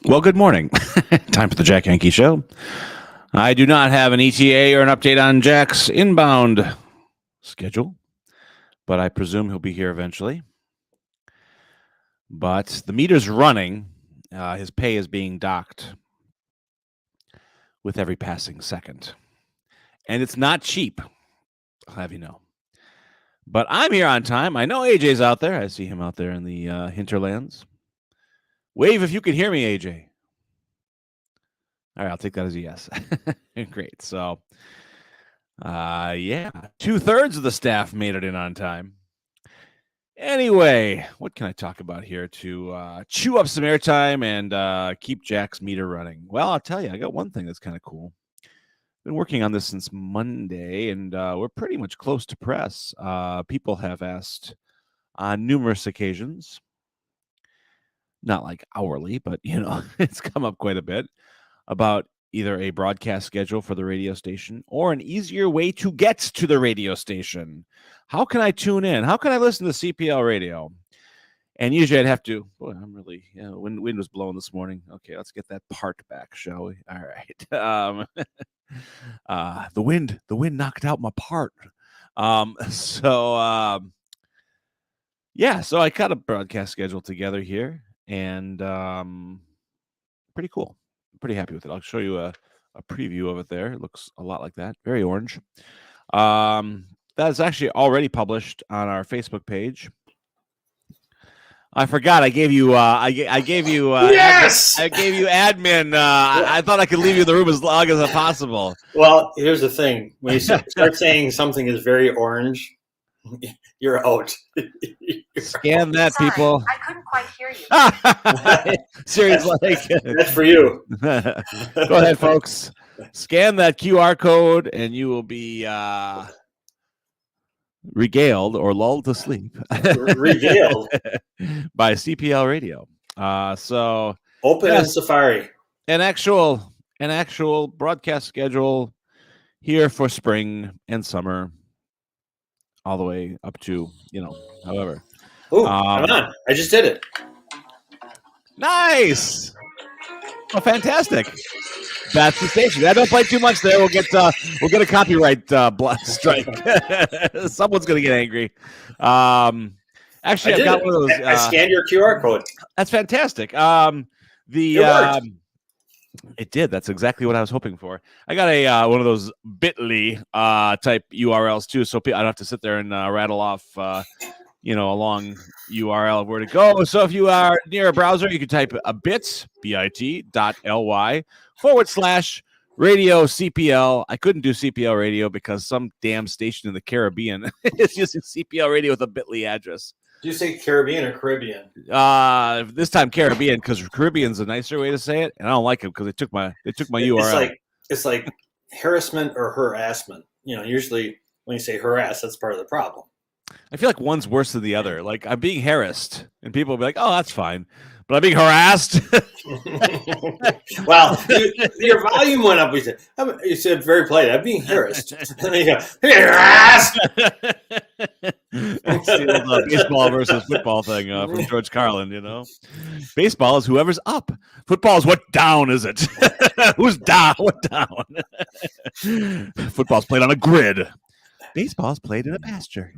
Well, good morning. Time for the Jack Henke Show. I do not have an ETA or an update on Jack's inbound schedule, but I presume he'll be here eventually. But the meter's running. His pay is being docked with every passing second. And it's not cheap, I'll have you know. But I'm here on time. I know AJ's out there. I see him out there in the hinterlands. Wave if you can hear me, AJ. All right, I'll take that as a yes. Great. So, 2/3 of the staff made it in on time. Anyway, what can I talk about here to chew up some airtime and keep Jack's meter running? Well, I'll tell you, I got one thing that's kind of cool. Been working on this since Monday, and we're pretty much close to press. People have asked on numerous occasions, not like hourly, but it's come up quite a bit, about either a broadcast schedule for the radio station or an easier way to get to the radio station. How can I tune in? How can I listen to CPL radio? And usually I'd have to, I'm really, wind was blowing this morning. Okay, let's get that part back, shall we? All right. The wind knocked out my part. So I cut a broadcast schedule together here, and pretty cool. Pretty happy with it. I'll show you a preview of it there. It looks a lot like that. Very orange. That is actually already published on our Facebook page. I forgot. I gave you. I gave you. Yes. I gave you admin. I thought I could leave you in the room as long as possible. Well, here's the thing: when you start saying something is very orange, you're out. Scan that, Sorry, people. I couldn't quite hear you. Siri's like, That's for you. Go ahead, folks. Scan that QR code, and you will be regaled or lulled to sleep. Regaled by CPL radio. So open in Safari. An actual broadcast schedule here for spring and summer, all the way up to however. Oh, come on! I just did it. Nice. Oh, fantastic. That's the station. I don't play too much there. We'll get a copyright strike. Someone's gonna get angry. Actually, I've got one of those. I scanned your QR code. That's fantastic. It did. That's exactly what I was hoping for. I got a one of those Bitly type URLs too, so I don't have to sit there and rattle off a long URL of where to go. So if you are near a browser, you can type a bit.ly/radio CPL. I couldn't do CPL radio because some damn station in the Caribbean is using CPL radio with a Bitly address. Do you say Caribbean or Caribbean? This time Caribbean, because Caribbean's a nicer way to say it, and I don't like it because they took my URL. It's like harassment or harassment. Usually when you say harass, that's part of the problem. I feel like one's worse than the other. Like I'm being harassed, and people will be like, "Oh, that's fine," but I'm being harassed. Well, your volume went up. You said very polite. I'm being harassed. And then you go, harassed. It's the old, baseball versus football thing from George Carlin. Baseball is whoever's up. Football is what down is it? Who's down? What down? Football's played on a grid. Baseball's played in a pasture.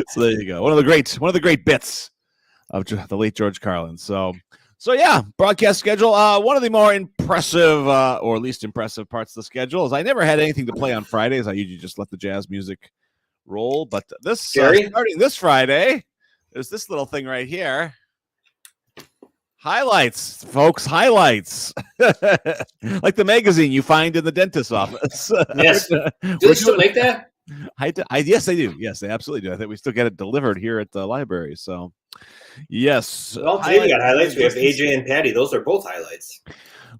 So there you go. One of the great bits of the late George Carlin. So yeah, broadcast schedule. One of the more impressive, or least impressive parts of the schedule is I never had anything to play on Fridays. I usually just let the jazz music roll. But this starting this Friday, there's this little thing right here. Highlights, folks. Highlights, like the magazine you find in the dentist's office. Yes. Do they still make that? Yes, they do. Yes, they absolutely do. I think we still get it delivered here at the library. So, yes. Well, today we got highlights. We have AJ and Patty. Those are both highlights.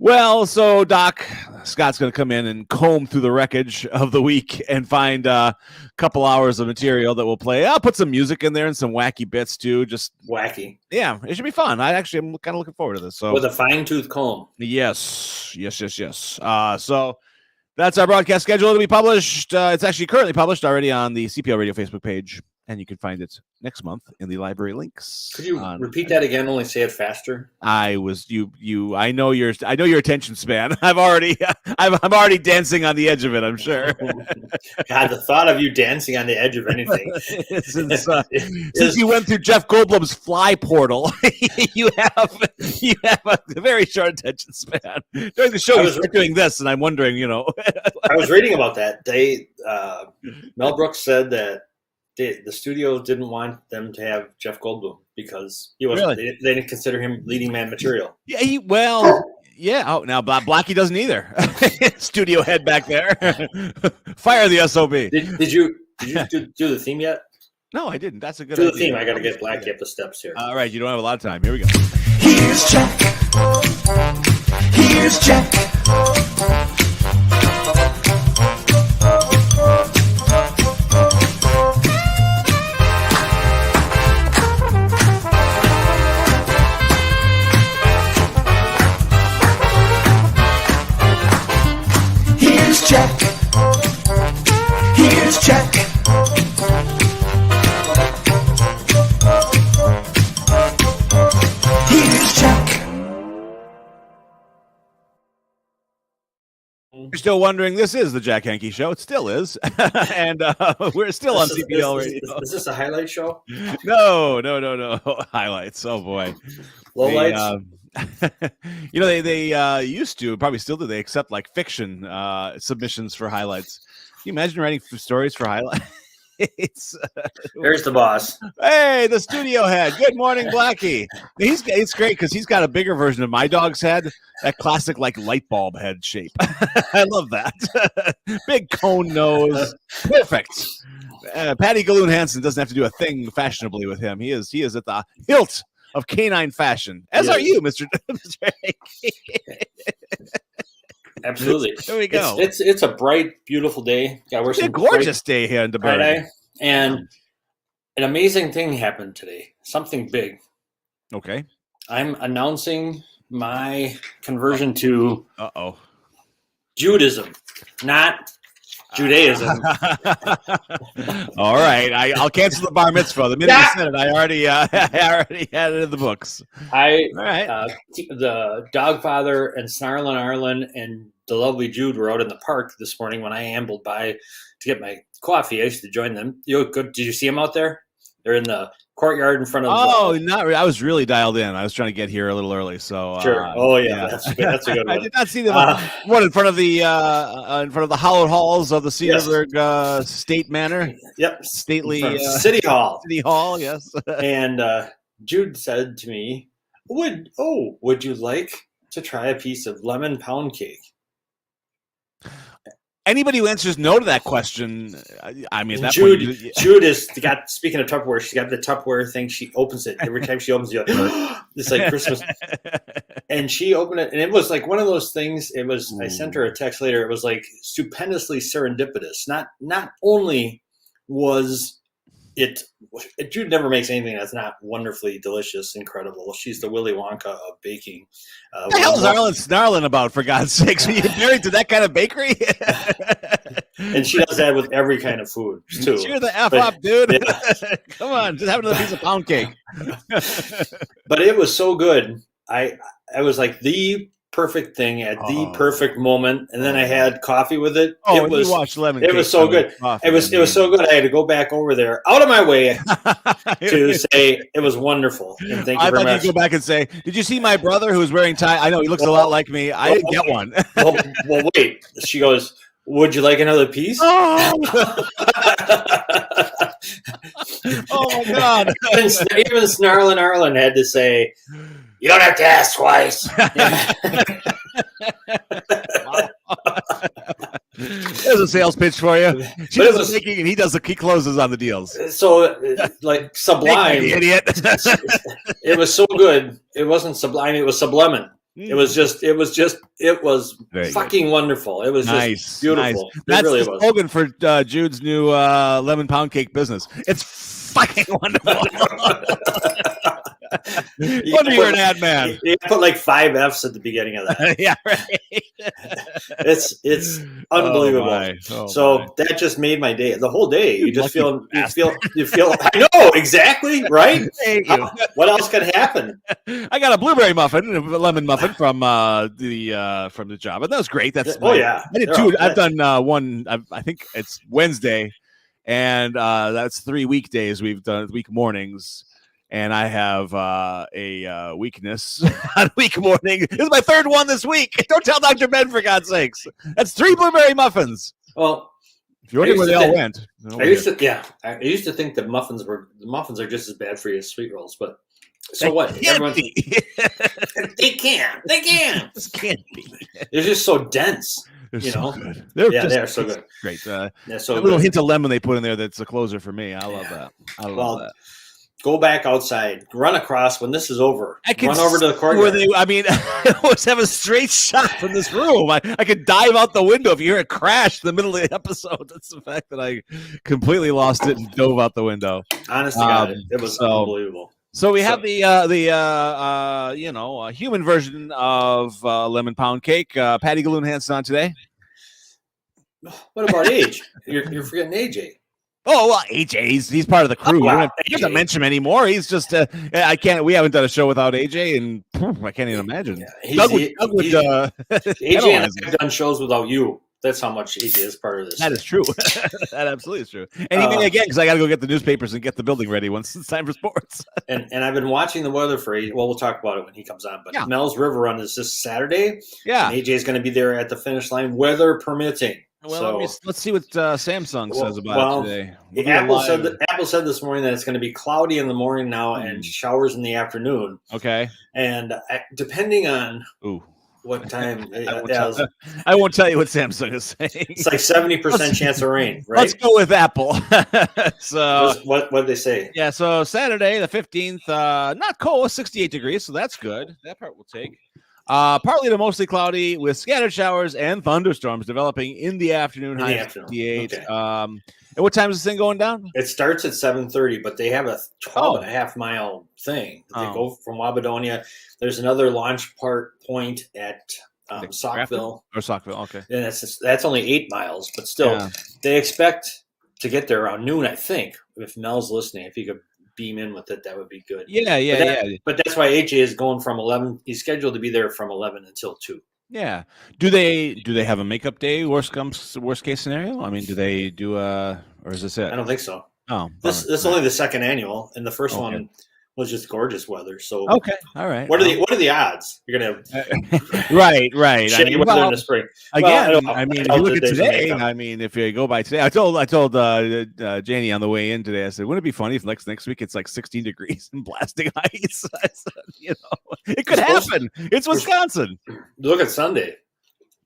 Well, so Doc Scott's going to come in and comb through the wreckage of the week and find a couple hours of material that we'll play. I'll put some music in there and some wacky bits too. Just wacky. Yeah, it should be fun. I'm kind of looking forward to this. So with a fine-tooth comb. Yes. So that's our broadcast schedule to be published. It's actually currently published already on the CPL Radio Facebook page and you can find it next month in the library links. Could you repeat that again? Only say it faster. I know your attention span. I'm already dancing on the edge of it. I'm sure. God, the thought of you dancing on the edge of anything. Since you went through Jeff Goldblum's fly portal, you have a very short attention span. During the show, you start doing this, and I'm wondering, I was reading about that. Mel Brooks said that the studio didn't want them to have Jeff Goldblum because he wasn't. Really? They didn't consider him leading man material. Yeah, yeah. Oh, now Blackie doesn't either. Studio head back there. Fire the SOB. Did you do the theme yet? No, I didn't. That's a good idea. Do the theme. I got to get Blackie up the steps here. All right, you don't have a lot of time. Here we go. Here's Jack. Here's Jack. Jack. Here's Jack. Here's Jack. You're still wondering, this is the Jack Henke Show. It still is. And we're still on CPL Radio. Is this a highlight show? No. Highlights. Oh, boy. Lowlights? They used to, probably still do, they accept like fiction submissions for highlights. Can you imagine writing stories for highlights? Here's the boss. Hey, the studio head. Good morning, Blackie. It's great because he's got a bigger version of my dog's head, that classic like light bulb head shape. I love that. Big cone nose. Perfect. Patty Galoon Hansen doesn't have to do a thing fashionably with him. He is at the hilt of canine fashion, as are you, Mr. Absolutely. There we go. It's a bright, beautiful day. Yeah, it's a gorgeous day here in DeBerg. And an amazing thing happened today. Something big. Okay. I'm announcing my conversion to Judaism, not Judaism. All right, I'll cancel the bar mitzvah. The minute you said it, I already had it in the books. The Dogfather and Snarlin' Arlen and the lovely Jude were out in the park this morning when I ambled by to get my coffee. I used to join them. Did you see them out there? They're in the courtyard in front of. Not really. I was really dialed in. I was trying to get here a little early, so sure. That's a good one. I did not see them. What in front of the hallowed halls of the Cedarburg State Manor? Yep, stately City Hall. City Hall, yes. And Jude said to me, "Would you like to try a piece of lemon pound cake?" Anybody who answers no to that question, I mean, that Jude has got. Speaking of Tupperware, she's got the Tupperware thing. She opens it every time she opens it. It's like Christmas, and she opened it, and it was like one of those things. It was. I sent her a text later. It was like stupendously serendipitous. Not only was it. Jude never makes anything that's not wonderfully delicious, incredible. She's the Willy Wonka of baking. What the hell is Arlen Snarlin about, for God's sakes? Are you married to that kind of bakery? And she does that with every kind of food, too. Cheer the F up, dude. Yeah. Come on, just have another piece of pound cake. But it was so good. I was like the perfect thing at the perfect moment, and then I had coffee with it. It was, you watched Lemon It was so good. It was so good. I had to go back over there, out of my way, to say it was wonderful. And thank you very much. I thought you'd go back and say, "Did you see my brother who's wearing tie? I know he looks a lot like me. I didn't get one." well, wait. She goes, "Would you like another piece?" Oh, oh my God! Even Snarlin' Arlen had to say, "You don't have to ask twice." There's a sales pitch for you. She does the making, and he closes on the deals. So, like sublime, idiot. It was so good. It wasn't sublime. It was sublimin. It was fucking good. Wonderful. It was just beautiful. Nice. That's really the slogan for Jude's new lemon pound cake business. It's fucking wonderful. Wonder you're an ad man. You put like 5 F's at the beginning of that. Yeah, right. It's unbelievable. My. That just made my day. The whole day, you just lucky you feel. I know exactly, right? Thank you. What else could happen? I got a blueberry muffin, a lemon muffin from the job, and that was great. That's yeah. I did two. I've done one. I think it's Wednesday, and that's 3 weekdays. We've done week mornings, and I have a weakness on week morning. This is my 3rd one this week. Don't tell Dr. Ben, for God's sakes. That's 3 blueberry muffins. Well, if you're wondering where they all went, I used to think that muffins are just as bad for you as sweet rolls, but so what? Can't be. They can't. This can't be. They're just so dense. They're you so know, good. they're so good. Great. So a little hint of lemon they put in there. That's a closer for me. I love that. I love that. Go back outside, run across when this is over. Run over to the courtyard. I always have a straight shot from this room. I could dive out the window if you hear it crash in the middle of the episode. That's the fact that I completely lost it and dove out the window. Honestly, it was unbelievable. So we have the human version of lemon pound cake. Patty Galoon Hansen on today. What about Age? You're forgetting AJ. Oh well, AJ's he's part of the crew. Wow. You don't have to mention him anymore. He's just I can't. We haven't done a show without AJ, and I can't even imagine. AJ and I have done shows without you. That's how much AJ is part of this. That is true. That absolutely is true. And even again, because I got to go get the newspapers and get the building ready once it's time for sports. and I've been watching the weather for AJ. Well, we'll talk about it when he comes on. But Mel's River Run is this Saturday. Yeah. And AJ is going to be there at the finish line, weather permitting. Well, let's see what Samsung says about it today. Apple said this morning that it's going to be cloudy in the morning now and showers in the afternoon. Okay. And depending on what time, I won't tell you what Samsung is saying. It's like 70% chance of rain, right? Let's go with Apple. So what did they say? Yeah, so Saturday the 15th, not cold, 68 degrees, so that's good. That part we'll take. Partly to mostly cloudy with scattered showers and thunderstorms developing in the afternoon. High 58. Okay. And what time is this thing going down? It starts at 7:30, but they have a 12.5 mile thing. They go from Wabadonia. There's another launch point at Saukville. Or Saukville, okay. And that's only 8 miles, but still, they expect to get there around noon, I think. If Mel's listening, if he could beam in with it, that would be good. But that's why AJ is going from 11. He's scheduled to be there from 11 until 2. Yeah. Do they have a makeup day? Worst case scenario. I mean, do they do or is this it? I don't think so. Oh, this is only the second annual, and the first one was just gorgeous weather. So okay, all right. What are the odds you're gonna have? right. Shitty weather in the spring. Again, if you look at today, if you go by today, I told Janie on the way in today. I said, wouldn't it be funny if next week it's like 16 degrees and blasting ice? I said, it could happen. It's Wisconsin. Look at Sunday.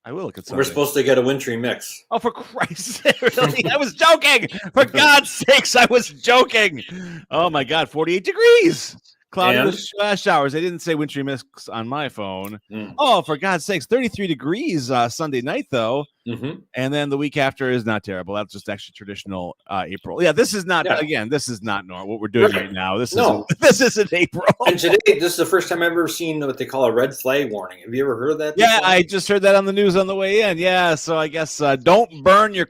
I will look at Sunday. We're supposed to get a wintry mix. Oh, for Christ's sake, really? I was joking. For God's sakes, I was joking. Oh, my God, 48 degrees. Cloudy with showers. They didn't say wintry mix on my phone. Oh, for God's sakes, 33 degrees Sunday night, though. Mm-hmm. And then the week after is not terrible. That's just actually traditional April. Yeah, this is not, again, this is not normal. What we're doing right now. This isn't April. And today, this is the first time I've ever seen what they call a red flag warning. Have you ever heard of that before? Yeah, I just heard that on the news on the way in. Yeah, so I guess don't burn your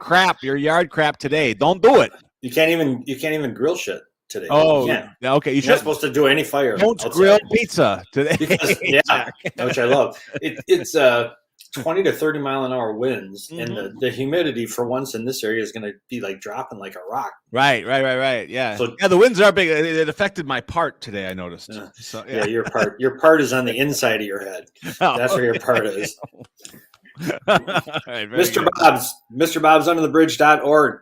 yard crap today. Don't do it. You can't even grill shit today. Oh, okay. You're not supposed to do any fire. Don't grill pizza today. Because, which I love. It's 20 to 30 mile an hour winds, and the humidity for once in this area is going to be like dropping like a rock. Right. Yeah. So, the winds are big. It affected my part today, I noticed. So your part is on the inside of your head. That's where your part is. Right, Mr. Bob's underthebridge.org.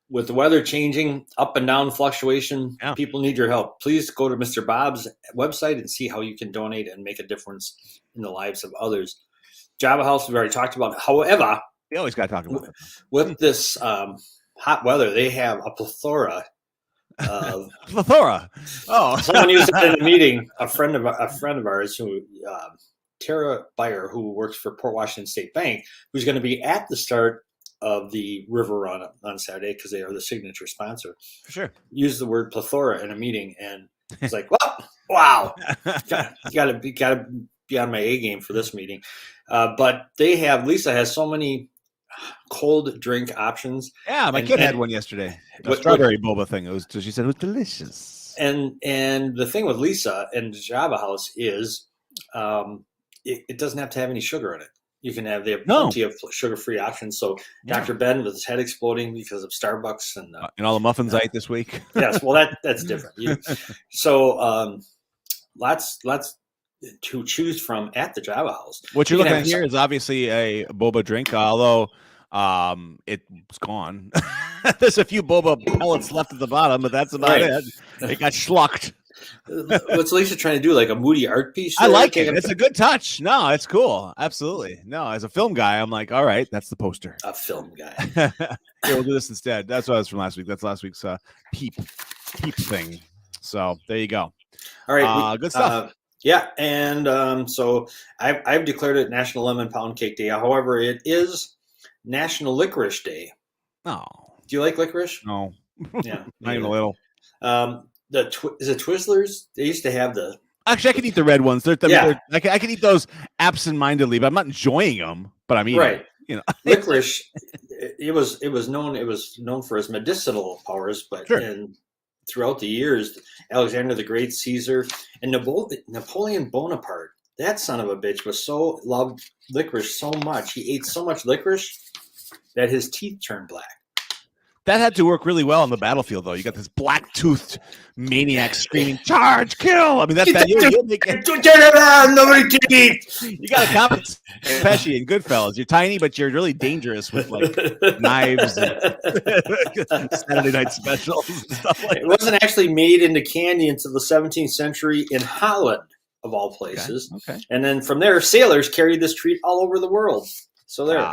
With the weather changing, up and down fluctuation, people need your help. Please go to Mr. Bob's website and see how you can donate and make a difference in the lives of others. Java House, we've already talked about. However, we always got to talk about it. With this hot weather, they have a plethora of Oh, someone used it in a meeting. A friend of ours, who Tara Beyer, who works for Port Washington State Bank, who's going to be at the start of the River Run on Saturday because they are the signature sponsor. For sure. Used the word plethora in a meeting, and It's like, well, wow, you gotta be on my A game for this meeting. But Lisa has so many cold drink options. Yeah, my kid had one yesterday. A strawberry boba thing. She said it was delicious. And the thing with Lisa and the Java House is, it doesn't have to have any sugar in it. They have plenty of sugar-free options. So Dr. Ben with his head exploding because of Starbucks and all the muffins I ate this week. Yes, well that's different. So lots to choose from at the Java House. What you're looking at here is obviously a boba drink, although it's gone. There's a few boba pellets left at the bottom, but that's about it. It got schlucked. What's Lisa trying to do? Like a moody art piece? I like it. It's a good touch. No, it's cool. Absolutely. No, as a film guy, I'm like, all right, that's the poster. A film guy. Yeah, we'll do this instead. That's what I was from last week. That's last week's peep thing. So there you go. All right. Good stuff. Yeah, and so I've declared it National Lemon Pound Cake Day. However, it is National Licorice Day. Oh. Do you like licorice? No. Yeah. Not even a little. Is it Twizzlers? They used to have the. Actually, I can eat the red ones. I can eat those absent-mindedly, but I'm not enjoying them. But I'm eating. Right. You know, licorice. It was known for its medicinal powers, but throughout the years, Alexander the Great, Caesar, and Napoleon Bonaparte. That son of a bitch loved licorice so much. He ate so much licorice that his teeth turned black. That had to work really well on the battlefield, though. You got this black-toothed maniac screaming, "Charge! Kill!" I mean, that's that. You'll make it. Turn around, nobody can eat. You got to comment Pesci and Goodfellas. You're tiny, but you're really dangerous with like knives and Saturday night specials and stuff like that. It wasn't actually made into candy until the 17th century in Holland, of all places. Okay. And then from there, sailors carried this treat all over the world. So there.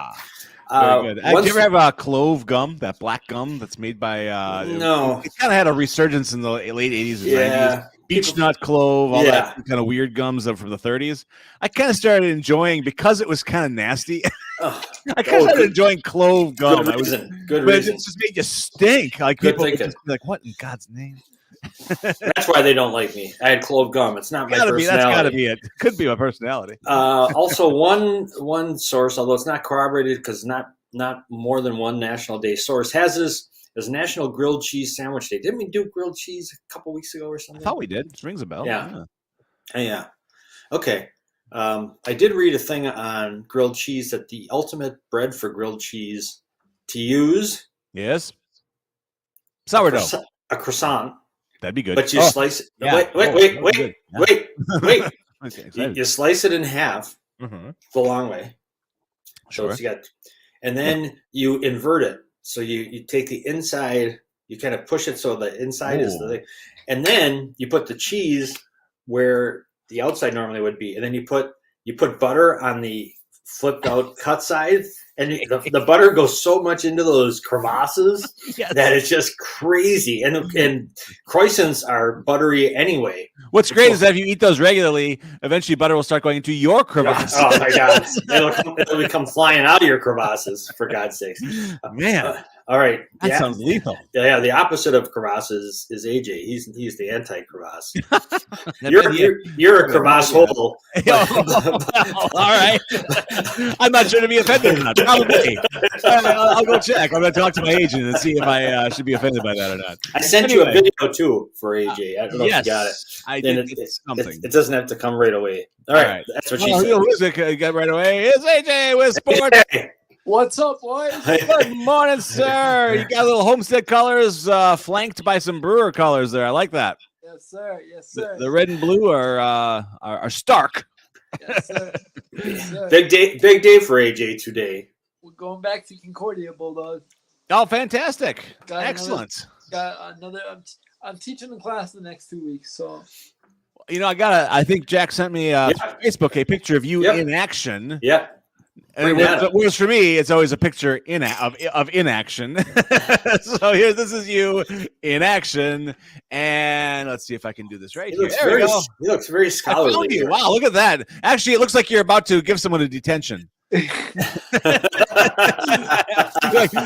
Very good. Did you ever have clove gum, that black gum that's made by no. It kind of had a resurgence in the late 80s and 90s. Beech nut clove, all that kind of weird gums from the 30s. I kind of started enjoying because it was kind of nasty. I kind of started enjoying clove gum. Good reason. Good but reason. It just made you stink. Like Good people would thinking. just be like, "What in God's name?" That's why they don't like me. I had clove gum. It's not my personality. That's got to be it. Could be my personality. Also, one source, although it's not corroborated because not more than one National Day source, has this as National Grilled Cheese Sandwich Day. Didn't we do grilled cheese a couple weeks ago or something? I thought we did. It rings a bell. Yeah. Okay. I did read a thing on grilled cheese that the ultimate bread for grilled cheese to use. Yes. Sourdough. A croissant. That'd be good. But you slice it. Yeah. Wait. Okay, you slice it in half the long way. Sure. So and then you invert it. So you take the inside, you kind of push it so the inside is the thing. And then you put the cheese where the outside normally would be. And then you put butter on the flipped out cut side. And the butter goes so much into those crevasses that it's just crazy. And croissants are buttery anyway. What's great is that if you eat those regularly, eventually butter will start going into your crevasses. Oh my God. It'll come flying out of your crevasses, for God's sakes. Man. All right. That sounds lethal. Yeah, the opposite of crevasses is AJ. He's the anti-crevasse. You're a crevasse hole. All right. I'm not sure to be offended or not. Probably. I'll go check. I'm going to talk to my agent and see if I should be offended by that or not. I sent you a video too for AJ. I don't know if you got it. I did something. It doesn't have to come right away. All right. That's what she said. Who's it get right away? It's AJ with sports. What's up, boys? Good morning, sir. You got little Homestead colors flanked by some Brewer colors there. I like that. Yes, sir. Yes, sir. The red and blue are stark. Yes, sir. Yes, sir. Big day for AJ today. We're going back to Concordia, Bulldog. Oh, fantastic! Got Excellent. Another. I'm teaching the class the next 2 weeks, so. I think Jack sent me Facebook a picture of you in action. Yeah. And whereas for me, it's always a picture of inaction. So this is you in action, and let's see if I can do this right here. There we go. He looks very scholarly. Wow, look at that! Actually, it looks like you're about to give someone a detention. Like,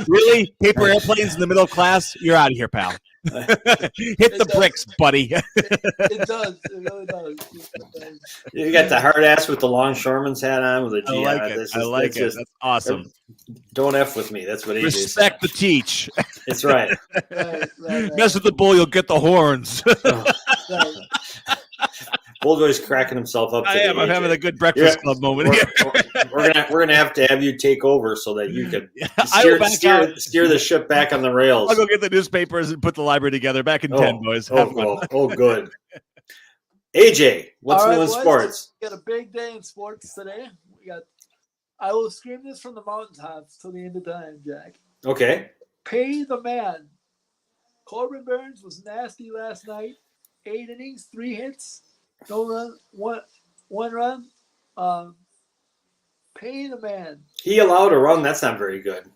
really? Paper airplanes in the middle of class? You're out of here, pal. Hit the bricks, buddy. It does. It really does. You got the hard ass with the longshoreman's hat on with the I G like on it. This I is- like that's it. just- That's awesome. Don't F with me. That's what AJ Respect the said. teach. That's right. Right. Mess with the bull, you'll get the horns. Right. Bulldoy's cracking himself up. I today, am. I'm AJ. having a good breakfast club moment here. We're gonna have to have you take over so that you can I will back out. steer the ship back on the rails. I'll go get the newspapers and put the library together. Back in 10, boys. Have fun. Good. AJ, what's All right, new in boys. sports? We got a big day in sports today. I will scream this from the mountaintops till the end of time, Jack. Okay. Pay the man. Corbin Burns was nasty last night. 8 innings, 3 hits, no run, one run. Pay the man. He allowed a run. That's not very good.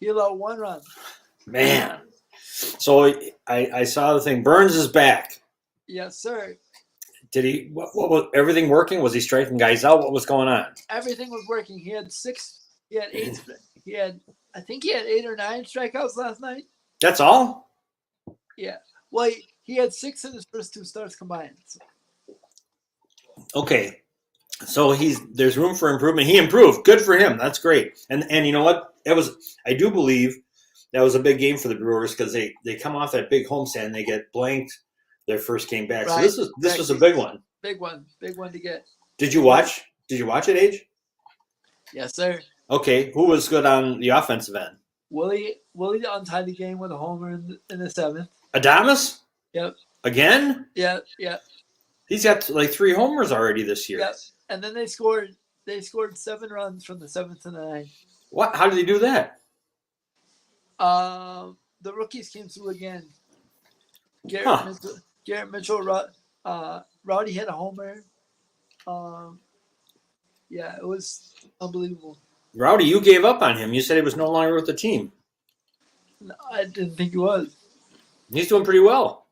He allowed 1 run. Man. So I saw the thing. Burns is back. Yes, sir. Did he? What was everything working? Was he striking guys out? What was going on? Everything was working. He had 6. He had 8. I think he had 8 or 9 strikeouts last night. That's all. Yeah. Well, he had 6 in his first 2 starts combined. So. Okay. So there's room for improvement. He improved. Good for him. That's great. And you know what? I do believe that was a big game for the Brewers because they come off that big homestand and they get blanked their first game back. Right. So this was a big one. Big one to get. Did you watch it, Age? Yes, sir. Okay. Who was good on the offensive end? Willie untied the game with a homer in the 7th. Adames? Yep. Again? Yeah. He's got like 3 homers already this year. Yep. And then they scored 7 runs from the 7th to the 9th. What? How did he do that? The rookies came through again. Garrett Mitchell, Rowdy hit a homer. Yeah, it was unbelievable. Rowdy, you gave up on him. You said he was no longer with the team. No, I didn't think he was. He's doing pretty well.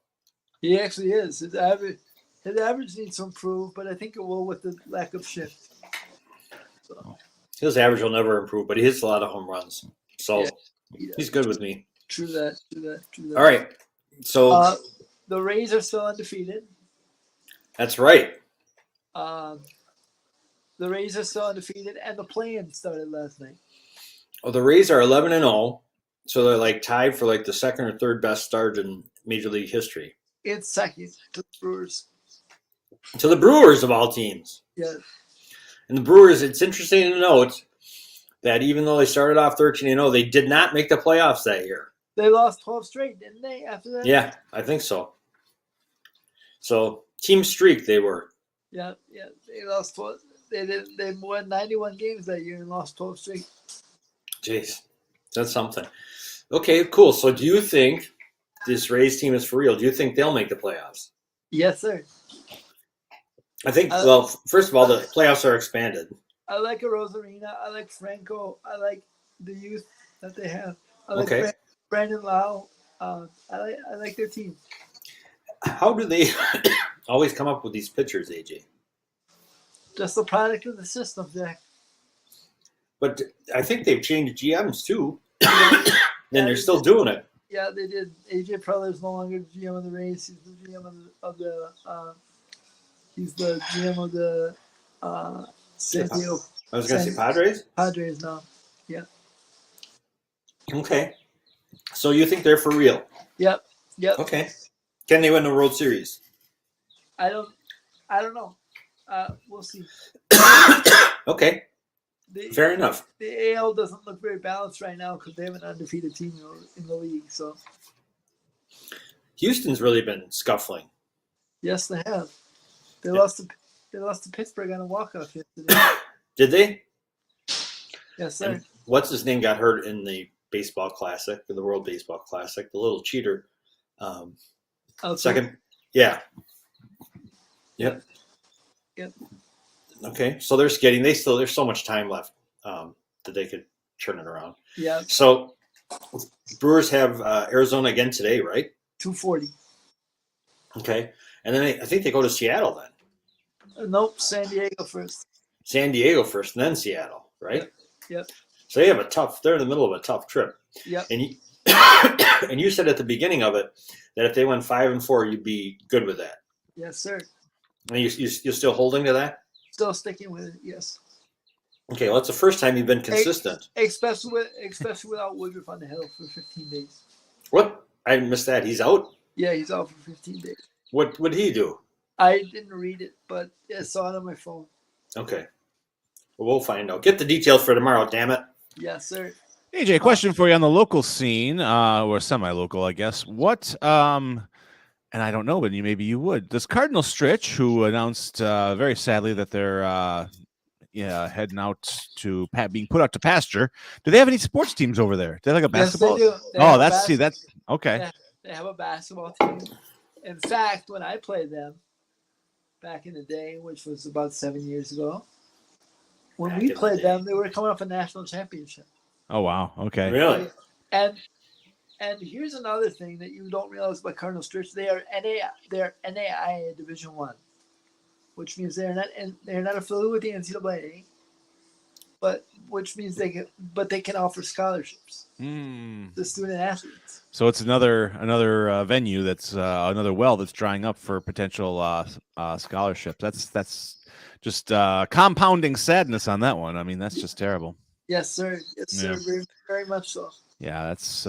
He actually is. His average needs to improve, but I think it will with the lack of shift. So, His average will never improve, but he hits a lot of home runs. So yeah, he's good with me. True that. All right. So the Rays are still undefeated. that's right. The Rays are still undefeated, and the play-in started last night. Well, the Rays are 11-0, so they're like tied for like the second or third best start in Major League history. It's second to the Brewers. To the Brewers of all teams. Yeah. And the Brewers, it's interesting to note that even though they started off 13-0, they did not make the playoffs that year. They lost 12 straight, didn't they, after that? Yeah, I think so. So, team streak they were. Yeah. They lost 12. They won 91 games that year and lost 12 straight. Jeez, that's something. Okay, cool. So do you think this Rays team is for real? Do you think they'll make the playoffs? Yes, sir. I think, well, first of all, the playoffs are expanded. I like Rosarina. I like Franco. I like the youth that they have. I like Okay. Brandon Lau. I like their team. How do they always come up with these pitchers, AJ? Just the product of the system, Jack. But I think they've changed GMs too. And they're still doing it. Yeah, they did. AJ Preller is no longer the GM of the Rays. He's the GM of the San Diego I was going to say Padres? Padres now. Yeah. Okay. So you think they're for real? Yep. Okay. Can they win the World Series? I don't know. We'll see. Okay. Fair enough. The AL doesn't look very balanced right now because they have an undefeated team in the league. So Houston's really been scuffling. yes, they have. They lost to Pittsburgh on a walk-off yesterday. Did they? Yes, sir. And what's his name got hurt in the baseball classic, the World Baseball Classic, the little cheater. Second. Yeah. Yep. Okay. So they're skating. There's so much time left that they could turn it around. Yeah, So Brewers have Arizona again today, right? 240. Okay. And then I think they go to Seattle then. Nope, San Diego first. San Diego first, and then Seattle, right? Yep. So they're in the middle of a tough trip. Yep. And And you said at the beginning of it that if they went 5-4, you'd be good with that. Yes, sir. And you're still holding to that? Still sticking with it. Yes. Okay, well, it's the first time you've been consistent. Especially without Woodruff on the hill for 15 days. What? I missed that. He's out? Yeah, he's out for 15 days. What did he do? I didn't read it, but I saw it on my phone. Okay. Well, we'll find out. Get the details for tomorrow, damn it. Yes, sir. AJ, question for you on the local scene, or semi-local, I guess. What, and I don't know, but maybe you would. Does Cardinal Stritch, who announced very sadly that they're heading out to being put out to pasture, do they have any sports teams over there? Do they have like a basketball? Yes, they do. That's okay. They have a basketball team. In fact, when I played them back in the day, which was about 7 years ago, when we played them, they were coming off a national championship. Oh wow! Okay. Really? And here's another thing that you don't realize about Cardinal Stritch: they're NAIA Division I, which means they're not affiliated with the NCAA, but which means they can offer scholarships to student athletes. So it's another venue that's another well that's drying up for potential scholarships. That's just compounding sadness on that one. I mean, that's just terrible. Yes, sir. Yes, sir. Very, very much so. Yeah, that's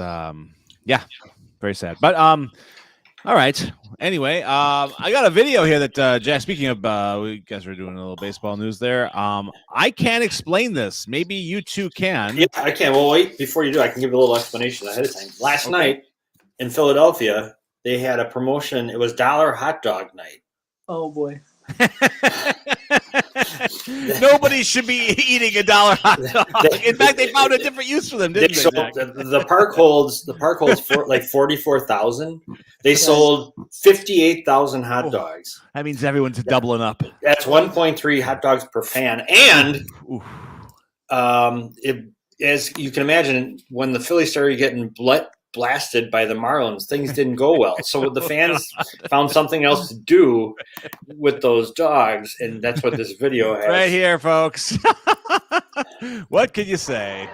very sad. But all right. Anyway, I got a video here that Jack. Speaking of, we guys were doing a little baseball news there. I can't explain this. Maybe you two can. Yeah, I can. Well, wait. Before you do, I can give a little explanation ahead of time. Last night in Philadelphia, they had a promotion. It was $1 hot dog night. Oh boy. Nobody should be eating $1 hot dog. In fact, they found a different use for them, didn't they? The park holds for like 44,000. They sold 58,000 hot dogs. That means everyone's doubling up. That's 1.3 hot dogs per fan, and as you can imagine, when the Phillies started getting blasted by the Marlins, things didn't go well. So the fans found something else to do with those dogs, and that's what this video has. Right here, folks. What can you say?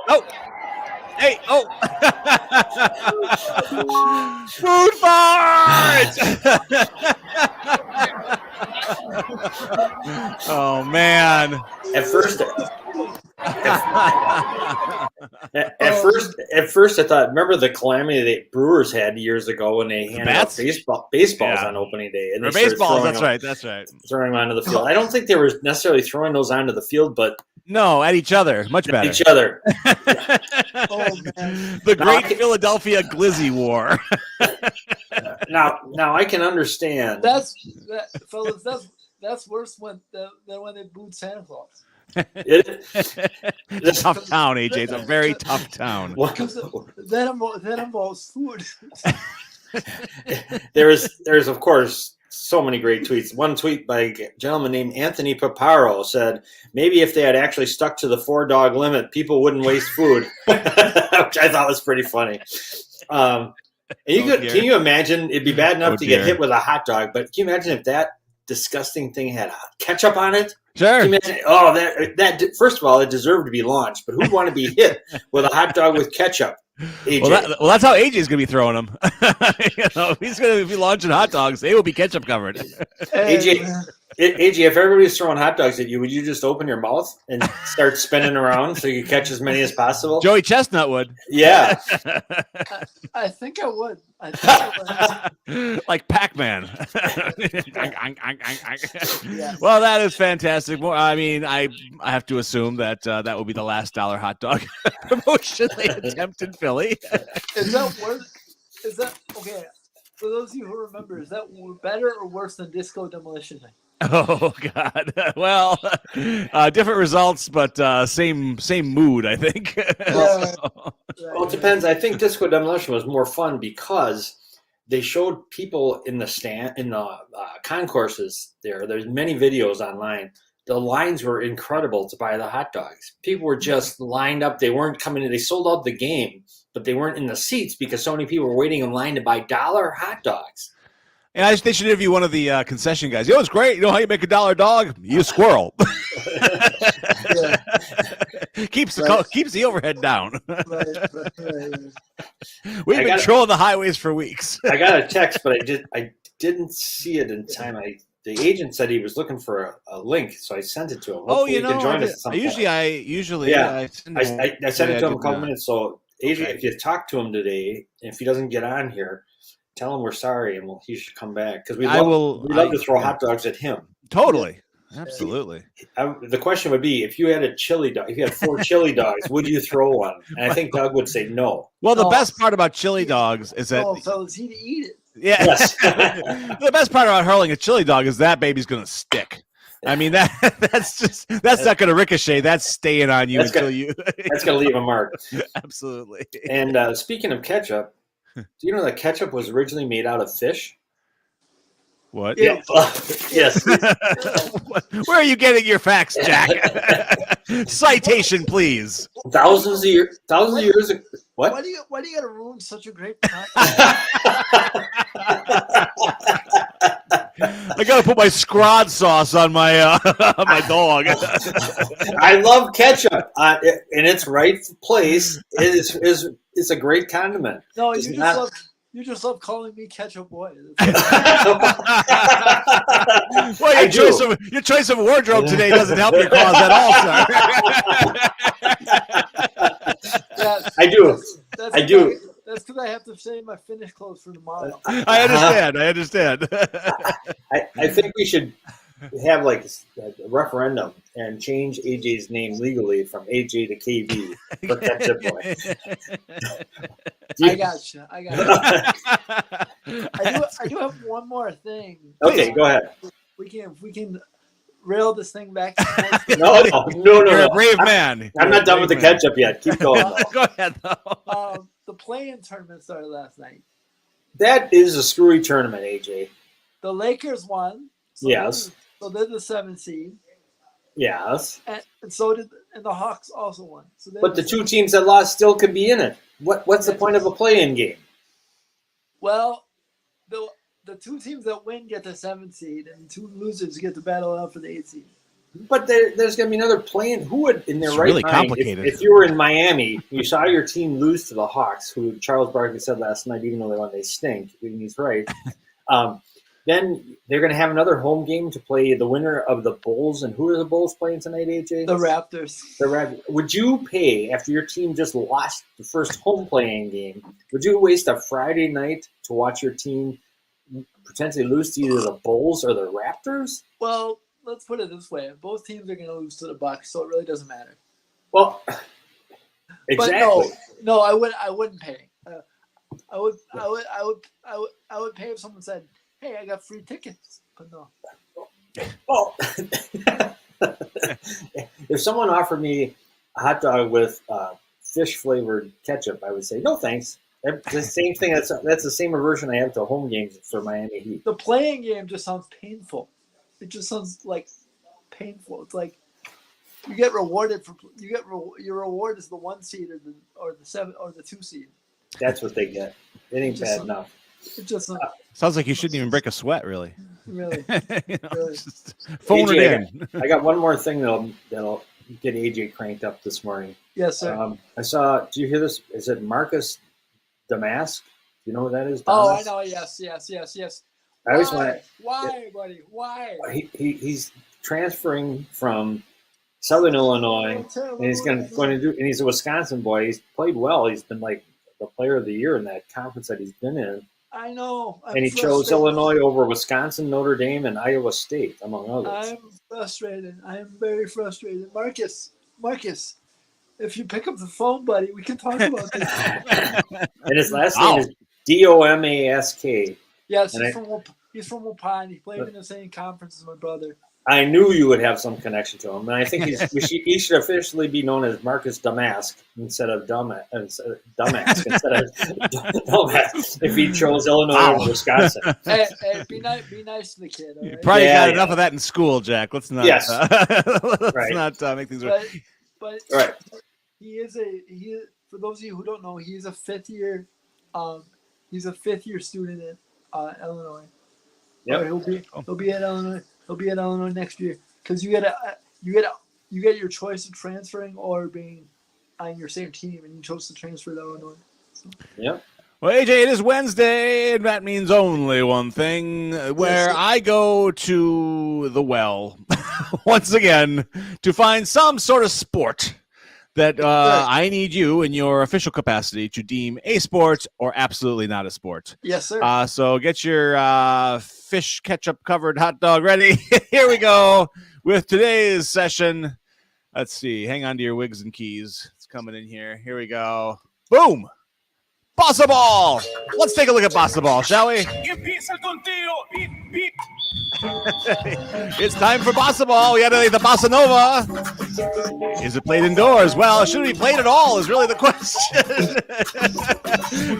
Oh, hey, oh, food fight! Oh man! At first, I thought, remember the calamity the Brewers had years ago when they handed out baseballs on opening day, and they baseballs. That's right. Throwing them onto the field. I don't think they were necessarily throwing those onto the field, but no, at each other, much better. Each other. The Great Philadelphia Glizzy War. Now I can understand. That's worse than when they booed Santa Claus. It's a tough town, AJ. It's a very tough town. Because that involves food. There's of course so many great tweets. One tweet by a gentleman named Anthony Paparo said, maybe if they had actually stuck to the 4-dog limit, people wouldn't waste food, which I thought was pretty funny. And can you imagine? It'd be bad enough to get hit with a hot dog, but can you imagine if that disgusting thing had ketchup on it? Sure. Oh, that first of all, it deserved to be launched, but who'd want to be hit with a hot dog with ketchup? AJ. Well, that's how AJ's going to be throwing them. He's going to be launching hot dogs. They will be ketchup covered. AJ, if everybody's throwing hot dogs at you, would you just open your mouth and start spinning around so you catch as many as possible? Joey Chestnut would. Yeah. I think I would. Like Pac-Man. Yes. Well, that is fantastic. Well, I mean, I have to assume that that will be the last $1 hot dog promotion they attempt in Philly. Is that worse? Is that okay? For those of you who remember, is that better or worse than Disco Demolition Night? Oh God! Well, different results, but same mood, I think. Well, it depends. I think Disco Demolition was more fun because they showed people in the concourses there. There's many videos online. The lines were incredible to buy the hot dogs. People were just lined up. They weren't coming in. They sold out the game, but they weren't in the seats because so many people were waiting in line to buy $1 hot dogs. And they should interview one of the concession guys. It's great. You know how you make $1 dog? You squirrel. keeps Right. the overhead down. Right. We've been trolling the highways for weeks. I got a text, but I didn't see it in time. The agent said he was looking for a link, so I sent it to him. Hopefully he can join us at some point. Usually Yeah. send I sent it to him a couple minutes. minutes. So, Adrian, Okay. if you talk to him today, if he doesn't get on here, tell him we're sorry, and he should come back because we love to throw hot dogs at him. Totally, absolutely. The question would be, if you had a chili dog, if you had 4 chili dogs, would you throw one? And I think Doug would say no. Well, the best part about chili dogs is that fellas, he'd eat it. yeah. Yes. The best part about hurling a chili dog is that baby's gonna stick. I mean that's not gonna ricochet. That's staying on you That's until That's gonna leave a mark. Absolutely. And speaking of ketchup, do you know that ketchup was originally made out of fish? What? Yeah. Yes. Where are you getting your facts, Jack? Citation, please. Thousands of years ago. What? Why do you gotta ruin such a great time? I gotta put my scrod sauce on my my dog. I love ketchup in its right place. It's a great condiment. No, It's you not- just love calling me ketchup boy. Well, your choice of wardrobe today doesn't help your cause at all, sir. I do. I do. That's because I have to save my finished clothes for tomorrow. I understand. I think we should have like a referendum and change AJ's name legally from AJ to KB for Ketchup Boy. I got you. I do have one more thing. Okay, go ahead. We can rail this thing back. No. You're a brave man. I'm not done with the ketchup yet. Keep going. Go ahead, though. The play-in tournament started last night. That is a screwy tournament, AJ. The Lakers won. Yes. So they're the 7th seed. Yes. And the Hawks also won. So But the 2 teams that lost still could be in it. What's the point of a play-in game? Well, the 2 teams that win get the 7th seed, and 2 losers get to battle out for the 8th seed. But there's going to be another play-in. Who would, in their It's right really mind, complicated. if you were in Miami, you saw your team lose to the Hawks, who Charles Barkley said last night, even though they stink, and he's right. Then they're going to have another home game to play the winner of the Bulls. And who are the Bulls playing tonight, AJ? The Raptors. Would you pay, after your team just lost the first home playing game, would you waste a Friday night to watch your team potentially lose to either the Bulls or the Raptors? Well, let's put it this way: both teams are going to lose to the Bucks, so it really doesn't matter. Well, exactly. But no, I wouldn't pay. I would pay if someone said, "Hey, I got free tickets." But no. Well, if someone offered me a hot dog with fish flavored ketchup, I would say no, thanks. That's the same thing. That's the same aversion I have to home games for Miami Heat. The playing game just sounds painful. It just sounds like painful. It's like you get rewarded your reward is the 1 seed or the 7 or the 2 seed. That's what they get. It ain't bad enough. It just Sounds like you shouldn't even break a sweat, really. really. Really. Just phone AJ, it in. I got one more thing that'll get AJ cranked up this morning. Yes, sir. I saw. Do you hear this? Is it Marcus Damask? You know who that is? Oh, Damask? I know. Yes. I always want to. Why, buddy? Why? He's transferring from Southern Illinois, and he's going to do. And he's a Wisconsin boy. He's played well. He's been like the player of the year in that conference that he's been in. I know. And he chose Illinois over Wisconsin, Notre Dame, and Iowa State, among others. I'm frustrated. I am very frustrated. Marcus, if you pick up the phone, buddy, we can talk about this. And his last name is Domask. Yes, And he's from Waupun. He played in the same conference as my brother. I knew you would have some connection to him, and I think he should officially be known as Marcus Damask instead of Dumbass instead of Dumbass if he chose Illinois or Wisconsin. Hey, be nice to the kid. All You right? probably got enough of that in school, Jack. Let's not. Yes. Let's not make things right. But Right. he for those of you who don't know, he's a 5th year. He's a 5th year student at Illinois. Yep. Or he'll be at Illinois. He'll be at Illinois next year because you gotta you get your choice of transferring or being on your same team, and you chose to transfer to Illinois. So. Yep. Well, AJ, it is Wednesday, and that means only one thing, where Yes. I go to the well once again to find some sort of sport that I need you in your official capacity to deem a sport or absolutely not a sport. Yes, sir. So get your fish ketchup covered hot dog ready. Here we go with today's session. Let's see. Hang on to your wigs and keys. It's coming in here. Here we go. Boom. Bossa Ball. Let's take a look at Bossa Ball, shall we? It's time for Bossa Ball. We got to play the Bossa Nova. Is it played indoors? Well, should it be played at all is really the question.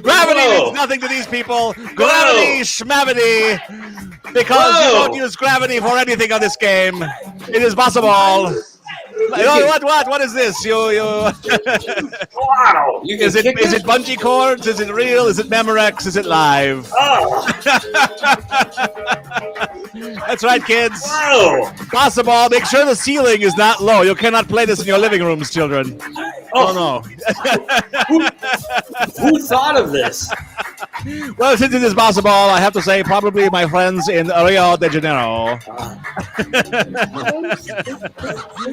Gravity means nothing to these people. Gravity, schmavity. Because you don't use gravity for anything on this game. It is Bossa Ball. What is this? Wow. Is it bungee cords? Is it real? Is it Memorex? Is it live? Oh. That's right, kids. Wow. Bossa Ball, make sure the ceiling is not low. You cannot play this in your living rooms, children. Oh, no. Who thought of this? Well, since it is Bossa Ball, I have to say probably my friends in Rio de Janeiro.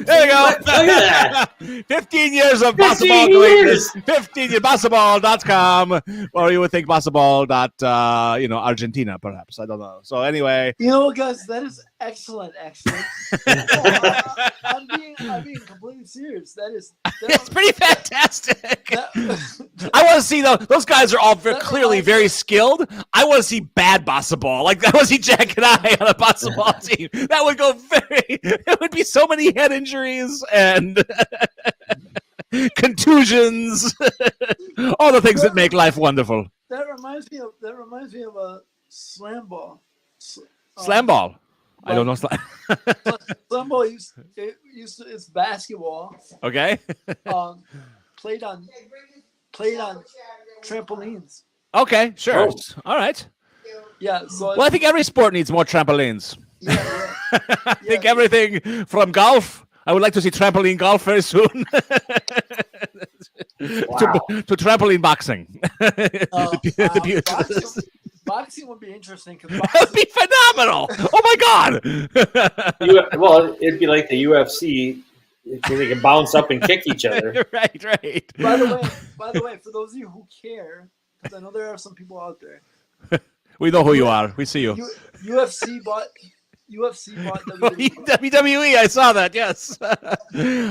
There you go. Look at that. 15 years of Bossa Ball 15 greatness. 15 years. BossaBall.com. Or you would think BossaBall. Argentina, perhaps. I don't know. So anyway. You know, guys, that is excellent. Actually, I'm being completely serious. It's pretty fantastic. I want to see those guys are all clearly very skilled. I want to see bad Bossa Ball. Like I want to see Jack and I on a Bossa Ball team. That would go it would be so many head injuries and contusions. All the things that make life wonderful. That reminds me of a slam ball. Slam ball. I don't know. Slam ball it's basketball. Okay. Played on trampolines. Okay, sure. Oh. All right. Yeah. So Well, I think every sport needs more trampolines. yeah. I think everything from golf. I would like to see trampoline golf very soon. Wow. to trampoline boxing. Boxing would be interesting. That would be phenomenal. Oh my God. Well, it'd be like the UFC because they can bounce up and kick each other. Right. By the way, for those of you who care, because I know there are some people out there. We know who you are. We see you. UFC bought WWE. WWE, I saw that, yes.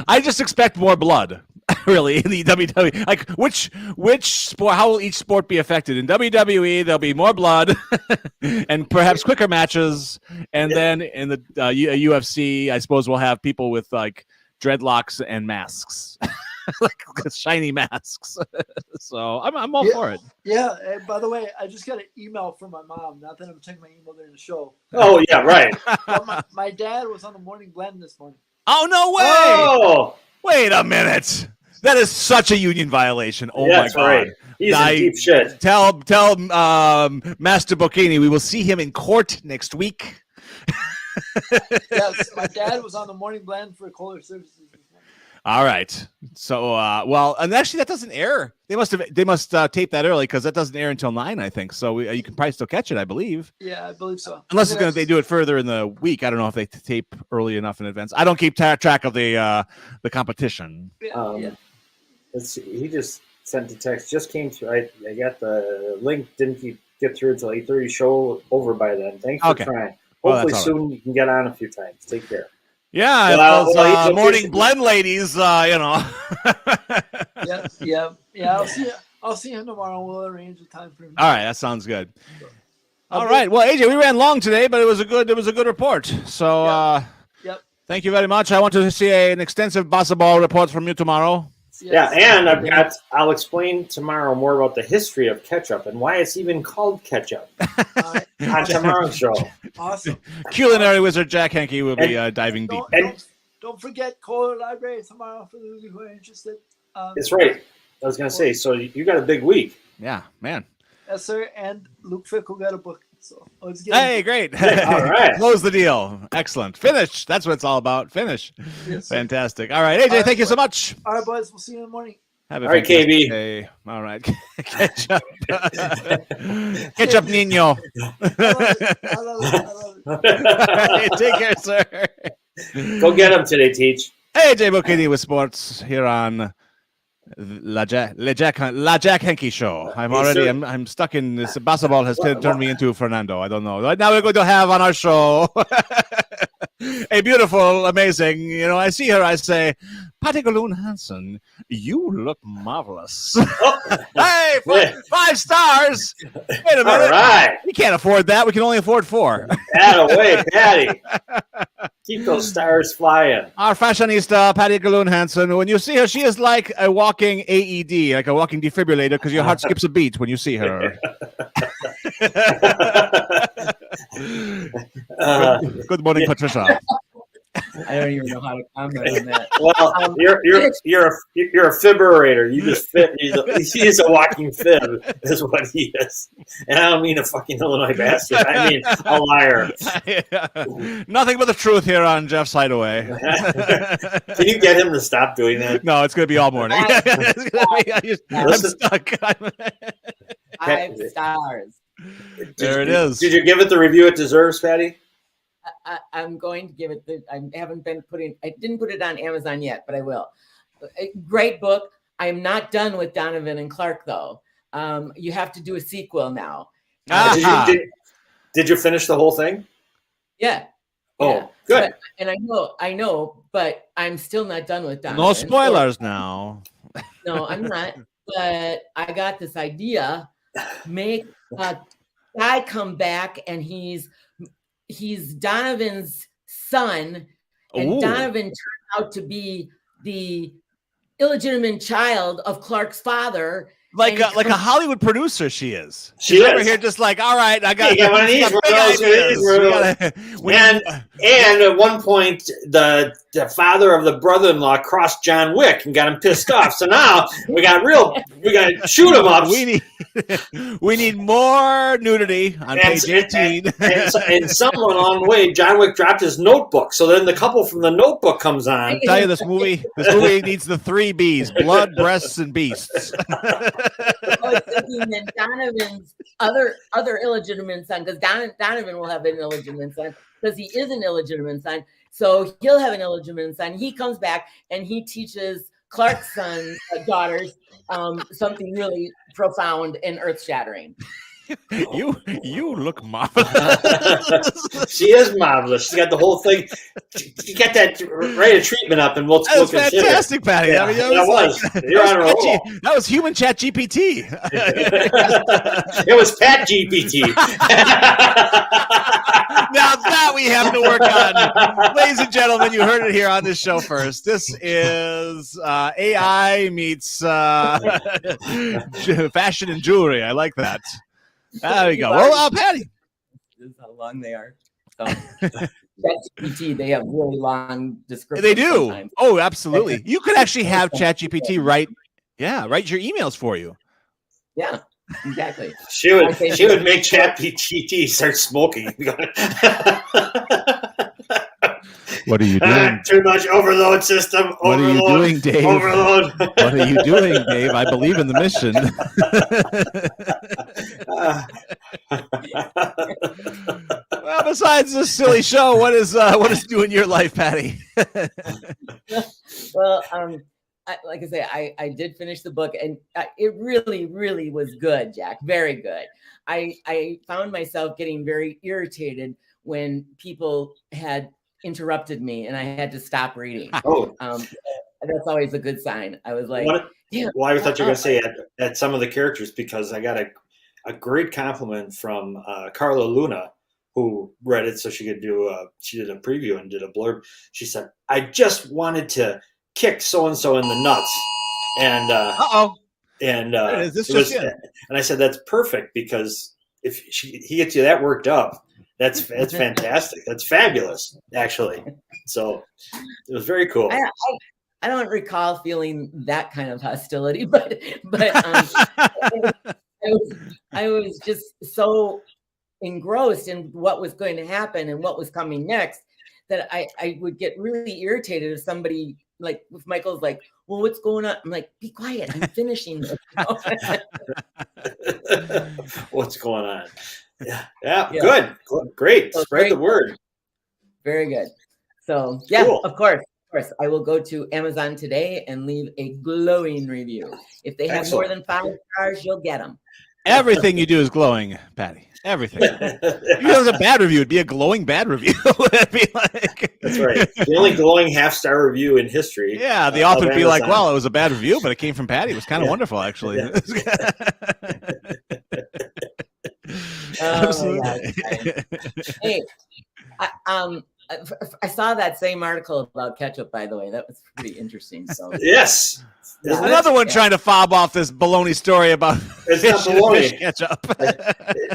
I just expect more blood, really, in the WWE. Like, which sport, how will each sport be affected? In WWE, there'll be more blood and perhaps quicker matches. And then in the UFC, I suppose we'll have people with, like, dreadlocks and masks. Like shiny masks. So I'm all for it. Yeah. And by the way, I just got an email from my mom. Not that I'm checking my email during the show. Oh, yeah, right. But my dad was on the morning blend this morning. Oh, no way. Oh, Wait a minute. That is such a union violation. Oh, yeah, my that's God. right. He's in deep shit. Tell Master Bocchini we will see him in court next week. Yes, my dad was on the morning blend for Kohler Services. All right. So, and actually that doesn't air. They must tape that early because that doesn't air until 9, I think. So you can probably still catch it, I believe. Yeah, I believe so. Unless they do it further in the week. I don't know if they tape early enough in advance. I don't keep track of the competition. Yeah. Let's see. He just sent a text. Just came through. I got the link. Didn't get through until 8:30. Show over by then. Thanks for trying. Well, Hopefully that's soon you can get on a few times. Take care. Yeah, those morning blend ladies, Yeah. I'll see him tomorrow. We'll arrange a time for him. All right, that sounds good. All right. Well, AJ, we ran long today, but it was a good report. So Yep. Thank you very much. I want to see an extensive Bossa Ball report from you tomorrow. Yes. Yeah, and I'll explain tomorrow more about the history of ketchup and why it's even called ketchup on tomorrow's show. Awesome. Culinary wizard Jack Henke will be diving deep. Don't forget Kohler Library tomorrow for those who are interested. That's right. I was going to say, so you got a big week. Yeah, man. Yes, sir. And Luke Fickle got a book So let's Hey, great. All right. Close the deal. Excellent. Finish. That's what it's all about. Finish. Yes, Fantastic. All right, AJ, All right, thank you so much. All right, boys. We'll see you in the morning. Have a All right, fantastic KB. day. All right. Catch up. Catch up, Nino. I love it. All right, take care, sir. Go get him today, Teach. AJ Bocchini with sports here on La Jack Henke show. I'm stuck in this. Basketball has turned me into Fernando. I don't know. Right now we're going to have on our show a beautiful, amazing. I see her. I say, Patty Galoon Hansen, you look marvelous. Hey, 5 stars. Wait a minute. All right. We can't afford that. We can only afford 4. Atta-way, Patty. Keep those stars flying. Our fashionista, Patty Galoon Hansen. When you see her, she is like a walking AED, like a walking defibrillator, because your heart skips a beat when you see her. Good morning, Patricia. I don't even know how to comment on that. Well, you're a fibrator. You just fit. He is a walking fib, is what he is. And I don't mean a fucking Illinois bastard. I mean a liar. Nothing but the truth here on Jeff's Hideaway. Can you get him to stop doing that? No, it's going to be all morning. I'm stuck. 5 stars. There it is. Did you give it the review it deserves, Patty? I'm going to give it I didn't put it on Amazon yet, but I will. A great book. I'm not done with Donovan and Clark though. You have to do a sequel now. Did you finish the whole thing? Yeah. Oh, yeah. good. And I know, but I'm still not done with Donovan. No spoilers now. No, I'm not. But I got this idea. Make a guy come back and he's Donovan's son, and Ooh. Donovan turned out to be the illegitimate child of Clark's father. Like a Hollywood producer, she is. She She's is. over here just like, all right, I got one of these. And at one point, the father of the brother-in-law crossed John Wick and got him pissed off. So now we got to shoot him up. We need more nudity on page 18. And someone along the way, John Wick dropped his notebook. So then the couple from the notebook comes on. I tell you, this movie needs the 3 Bs: blood, breasts, and beasts. I was thinking that Donovan's other illegitimate son, because Donovan will have an illegitimate son, because he is an illegitimate son. So he'll have an illegitimate son. He comes back and he teaches Clark's daughters something really profound and earth-shattering. You look marvelous. She is marvelous. She's got the whole thing. You get that rate of treatment up, and we'll That was consider. fantastic, Patty. Yeah, I mean, You're on a roll. That was human chat GPT. It was Pat GPT. Now that we have to work on. Ladies and gentlemen, you heard it here on this show first. This is AI meets fashion and jewelry. I like that. There we go. Well, Patty. This is how long they are. So, ChatGPT, they have really long descriptions. They do. Sometimes. Oh, absolutely. You could actually have ChatGPT write your emails for you. Yeah, exactly. She would make ChatGPT start smoking. What are you doing? Too much overload system. What are you doing, Dave? Overload. What are you doing, Dave? I believe in the mission. Well, besides this silly show, what is new in your life, Patty? Well, like I say, I did finish the book, and it really, really was good, Jack. Very good. I found myself getting very irritated when people had interrupted me and I had to stop reading. Oh, that's always a good sign. I was like, yeah. Well, I thought you were going to say at some of the characters, because I got a great compliment from Carla Luna, who read it so she could she did a preview and did a blurb. She said, I just wanted to kick so-and-so in the nuts. And and I said, that's perfect, because if he gets you that worked up, that's fantastic. That's fabulous, actually. So it was very cool. I don't recall feeling that kind of hostility, but I was just so engrossed in what was going to happen and what was coming next that I would get really irritated if somebody like if Michael's like, well, what's going on? I'm like, be quiet. I'm finishing this. What's going on? Yeah. Good. Great. So Spread the word. Very good. So yeah, Cool. Of course. I will go to Amazon today and leave a glowing review. If they have more than 5 stars, you'll get them. Everything you do is glowing, Patty. Everything. If it was a bad review, it'd be a glowing bad review. It'd be like... That's right. The only glowing 5-star review in history. Yeah, the author would be like, well, it was a bad review, but it came from Patty. It was kind of wonderful, actually. Yeah. Absolutely. Hey, I saw that same article about ketchup, by the way. That was pretty interesting. So Yes. Yeah. Another one trying to fob off this baloney story about It's fish, not baloney. fish ketchup.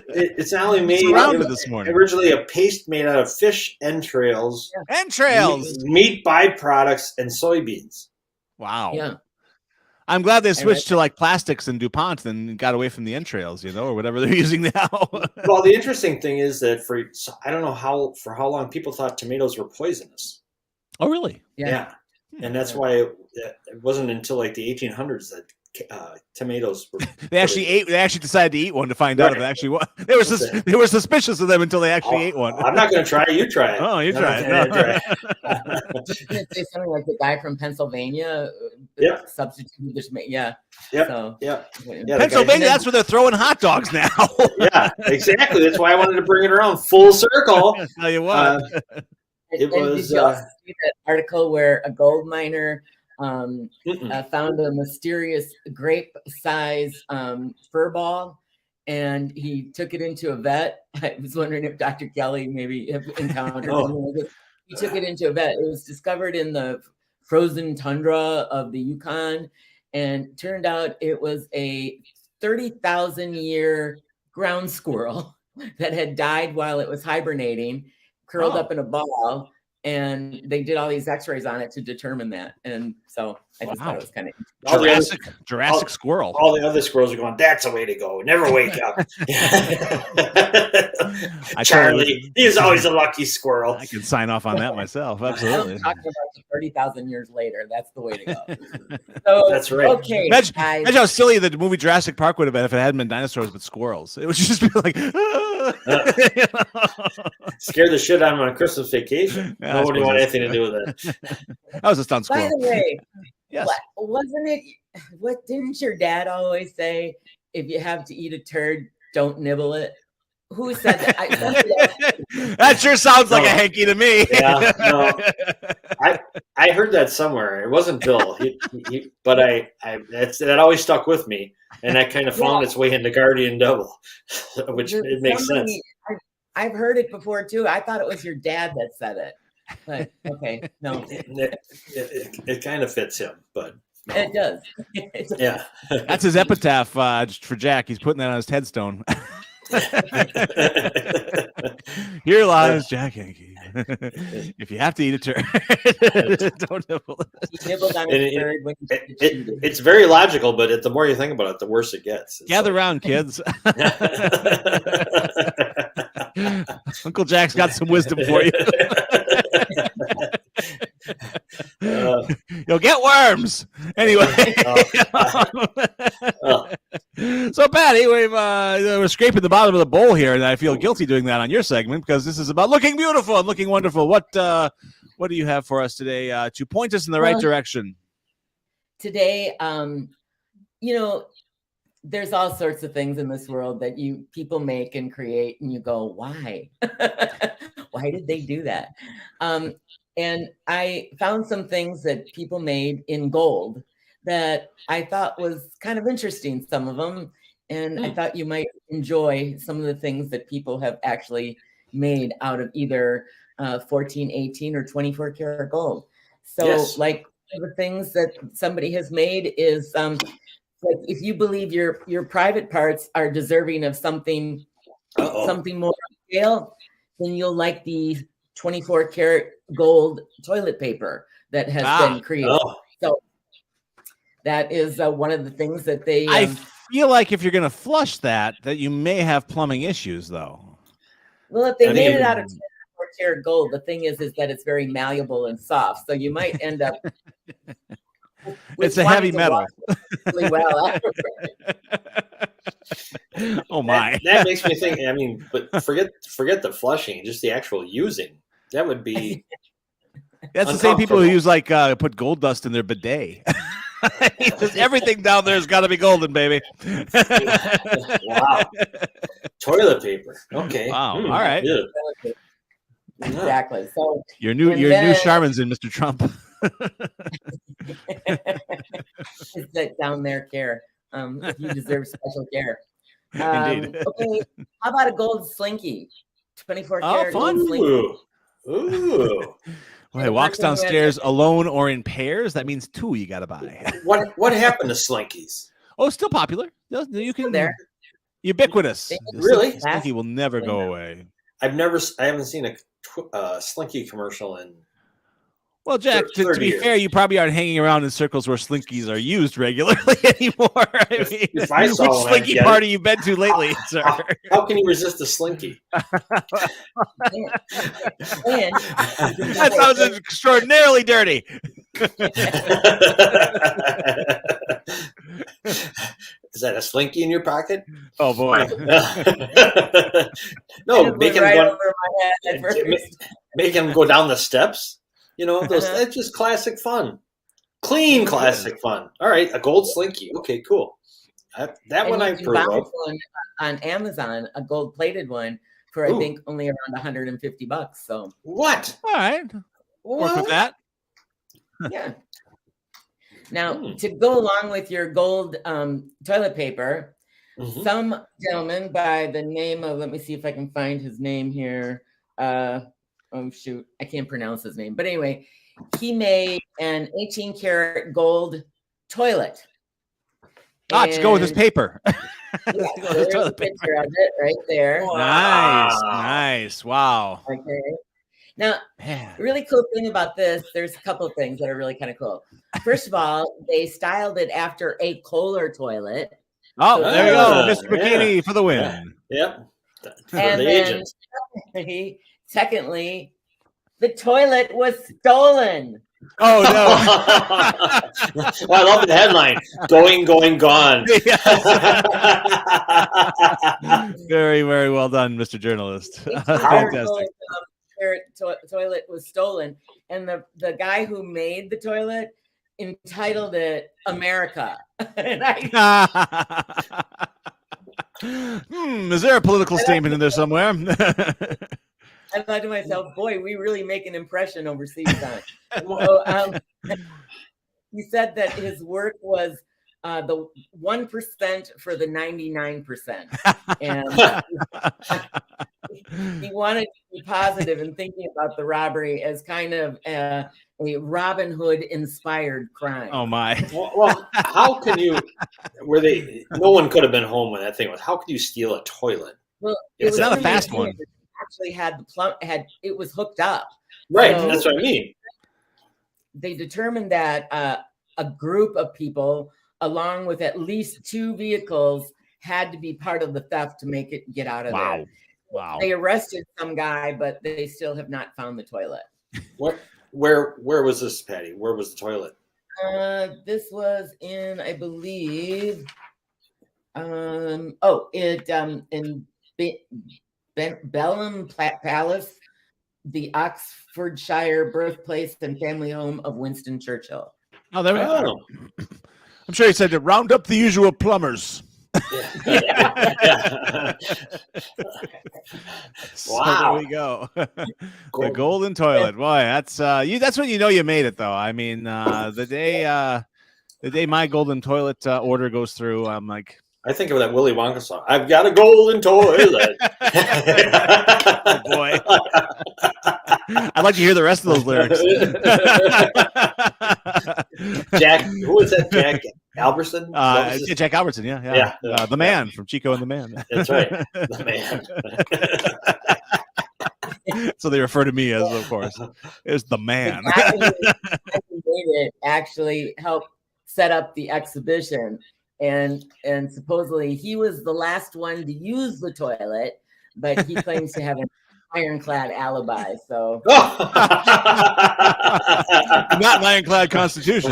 It's not only made Surrounded this morning. originally a paste made out of fish entrails, Entrails. meat byproducts, and soybeans. Wow. yeah. I'm glad they switched to like plastics and DuPont and got away from the entrails, or whatever they're using now. Well, the interesting thing is that I don't know how long people thought tomatoes were poisonous. Oh, really? Yeah. And that's why it wasn't until like the 1800s that tomatoes were. They actually decided to eat one to find out if it actually was. They were suspicious of them until they actually ate one. I'm not going to try it. You try it. Oh, you try it. No. Say something like the guy from Pennsylvania. Substituted this. Yeah. Yep. So, yeah. Pennsylvania, that's where they're throwing hot dogs now. Yeah, exactly. That's why I wanted to bring it around full circle. I'll tell you what. It was. Did you also see that article where a gold miner found a mysterious grape-size fur ball, and he took it into a vet? I was wondering if Dr. Kelly maybe encountered something like this. He took it into a vet. It was discovered in the frozen tundra of the Yukon, and turned out it was a 30,000-year ground squirrel that had died while it was hibernating, curled up in a ball, and they did all these x-rays on it to determine that. And so I just thought it was kind of Jurassic squirrel. All the other squirrels are going, that's the way to go. Never wake up. Charlie, he's always a lucky squirrel. I can sign off on that myself. Absolutely. I'm talking about 30,000 years later. That's the way to go. So, that's right. Okay. Imagine how silly the movie Jurassic Park would have been if it hadn't been dinosaurs but squirrels. It would just be like, Scared the shit out of him on Christmas vacation. Yeah, Nobody wanted anything to do with it. That was a stunt By squirrel. the way, Yes. wasn't it? What didn't your dad always say? If you have to eat a turd, don't nibble it. Who said that? That sure sounds like a Henke to me. Yeah, no. I heard that somewhere. It wasn't Bill, but that always stuck with me, and that kind of found its way into Guardian Double, which it makes sense. I've heard it before too. I thought it was your dad that said it, but okay, no, it kind of fits him, but no. It does. Yeah, that's his epitaph for Jack. He's putting that on his headstone. Here lies Jack Henke. If you have to eat a turd, don't nibble it. It's very logical, but the more you think about it, the worse it gets. Gather round, kids. Uncle Jack's got some wisdom for you. You'll get worms anyway. So Patty, we're scraping the bottom of the bowl here, and I feel guilty doing that on your segment because this is about looking beautiful and looking wonderful. What do you have for us today to point us in the right direction? Today, there's all sorts of things in this world that people make and create, and you go, why? Why did they do that? And I found some things that people made in gold that I thought was kind of interesting, some of them. And I thought you might enjoy some of the things that people have actually made out of either 14, 18, or 24 karat gold. So like the things that somebody has made is like if you believe your private parts are deserving of something more scale, then you'll like the 24 karat gold toilet paper that has been created. So that is one of the things that they. I feel like if you're going to flush that you may have plumbing issues, though. Well, if they I think made it- it out of 24 karat gold, the thing is that it's very malleable and soft. So you might end up. It's a heavy metal. Really well. Oh my! That makes me think. I mean, but forget the flushing, just the actual using. That would be. That's the same people who use like put gold dust in their bidet. Just everything down there's got to be golden, baby. Wow. Toilet paper. Okay. Wow. All right. Yeah. Exactly. So Your new Charmin's in, Mr. Trump. is that down there care? You deserve special care. Indeed. Okay. How about a gold slinky? 24 Oh, karat fun. gold slinky. Ooh. Well, he walks downstairs alone or in pairs. That means 2 you got to buy. What happened to slinkies? Oh, still popular. You can There. ubiquitous. Really? Slinky will never go away. I haven't seen a Slinky commercial in. Well, Jack, to 30 be years. fair, you probably aren't hanging around in circles where Slinkies are used regularly anymore. I mean, If I saw which one, I'd Slinky get it. party you been to lately, sir? How can you resist a Slinky? And That sounds extraordinarily dirty. Is that a Slinky in your pocket? Oh boy. No, it make went him right go, over my head at first. make him go down the steps. You know, that's just classic fun. Clean classic fun. All right, a gold Slinky. Okay, cool. That And one you I've can heard buy of. one on Amazon, a gold plated one for Ooh. I think only around $150. So What? All right. Work with that. yeah. Now to go along with your gold toilet paper, Mhm. some gentleman by the name of, let me see if I can find his name here. Oh shoot, I can't pronounce his name. But anyway, he made an 18 karat gold toilet. Let's go with his And- paper. Yeah, Let's go with his there's a toilet paper. picture of it right there. Nice. Wow. Nice. Wow. Okay. Now, Man. the really cool thing about this, there's a couple of things that are really kind of cool. First of all, they styled it after a Kohler toilet. Oh, there you go. Ah, Mr. Bikini yeah. for the win. Yep. For And the then agents. secondly, the toilet was stolen. Oh, Well, I love the headline. Going, gone. no. Very, very well done, Mr. Journalist. Fantastic. Toilet was stolen, and the guy who made the toilet entitled it America. And Is there a political statement in there somewhere? I thought to myself, boy, we really make an impression overseas. So, he said that his work was the 1% for the 99%. And he wanted to be positive in thinking about the robbery as kind of a Robin Hood inspired crime. Oh my. Well, how can you? No one could have been home when that thing was. How could you steal a toilet? Well, It's not a really fast good. one. It actually had it was hooked up. Right. So- That's what I mean. They determined that a group of people, along with at least 2 vehicles, had to be part of the theft to make it get out of Wow. there. Wow. They arrested some guy, but they still have not found the toilet. Where was this, Patty? Where was the toilet? This was in, I believe, in Bellam Palace, the Oxfordshire birthplace and family home of Winston Churchill. Oh, there we go. Oh. I'm sure he said to round up the usual plumbers. Yeah. So Wow. there we go. The Cool. golden toilet. Boy, that's that's when you know you made it though. I mean, the day my golden toilet order goes through, I'm like, I think of that Willy Wonka song. I've got a golden toilet. oh boy. I'd like to hear the rest of those lyrics. Jack, who was that? Jack Albertson? What was his- Jack Albertson, yeah. Yeah. The man from Chico and the Man. That's right. The man. So they refer to me as, of course, is the man. The guy who made it actually helped set up the exhibition, and supposedly he was the last one to use the toilet, but he claims to have an ironclad alibi. So Not an ironclad constitution.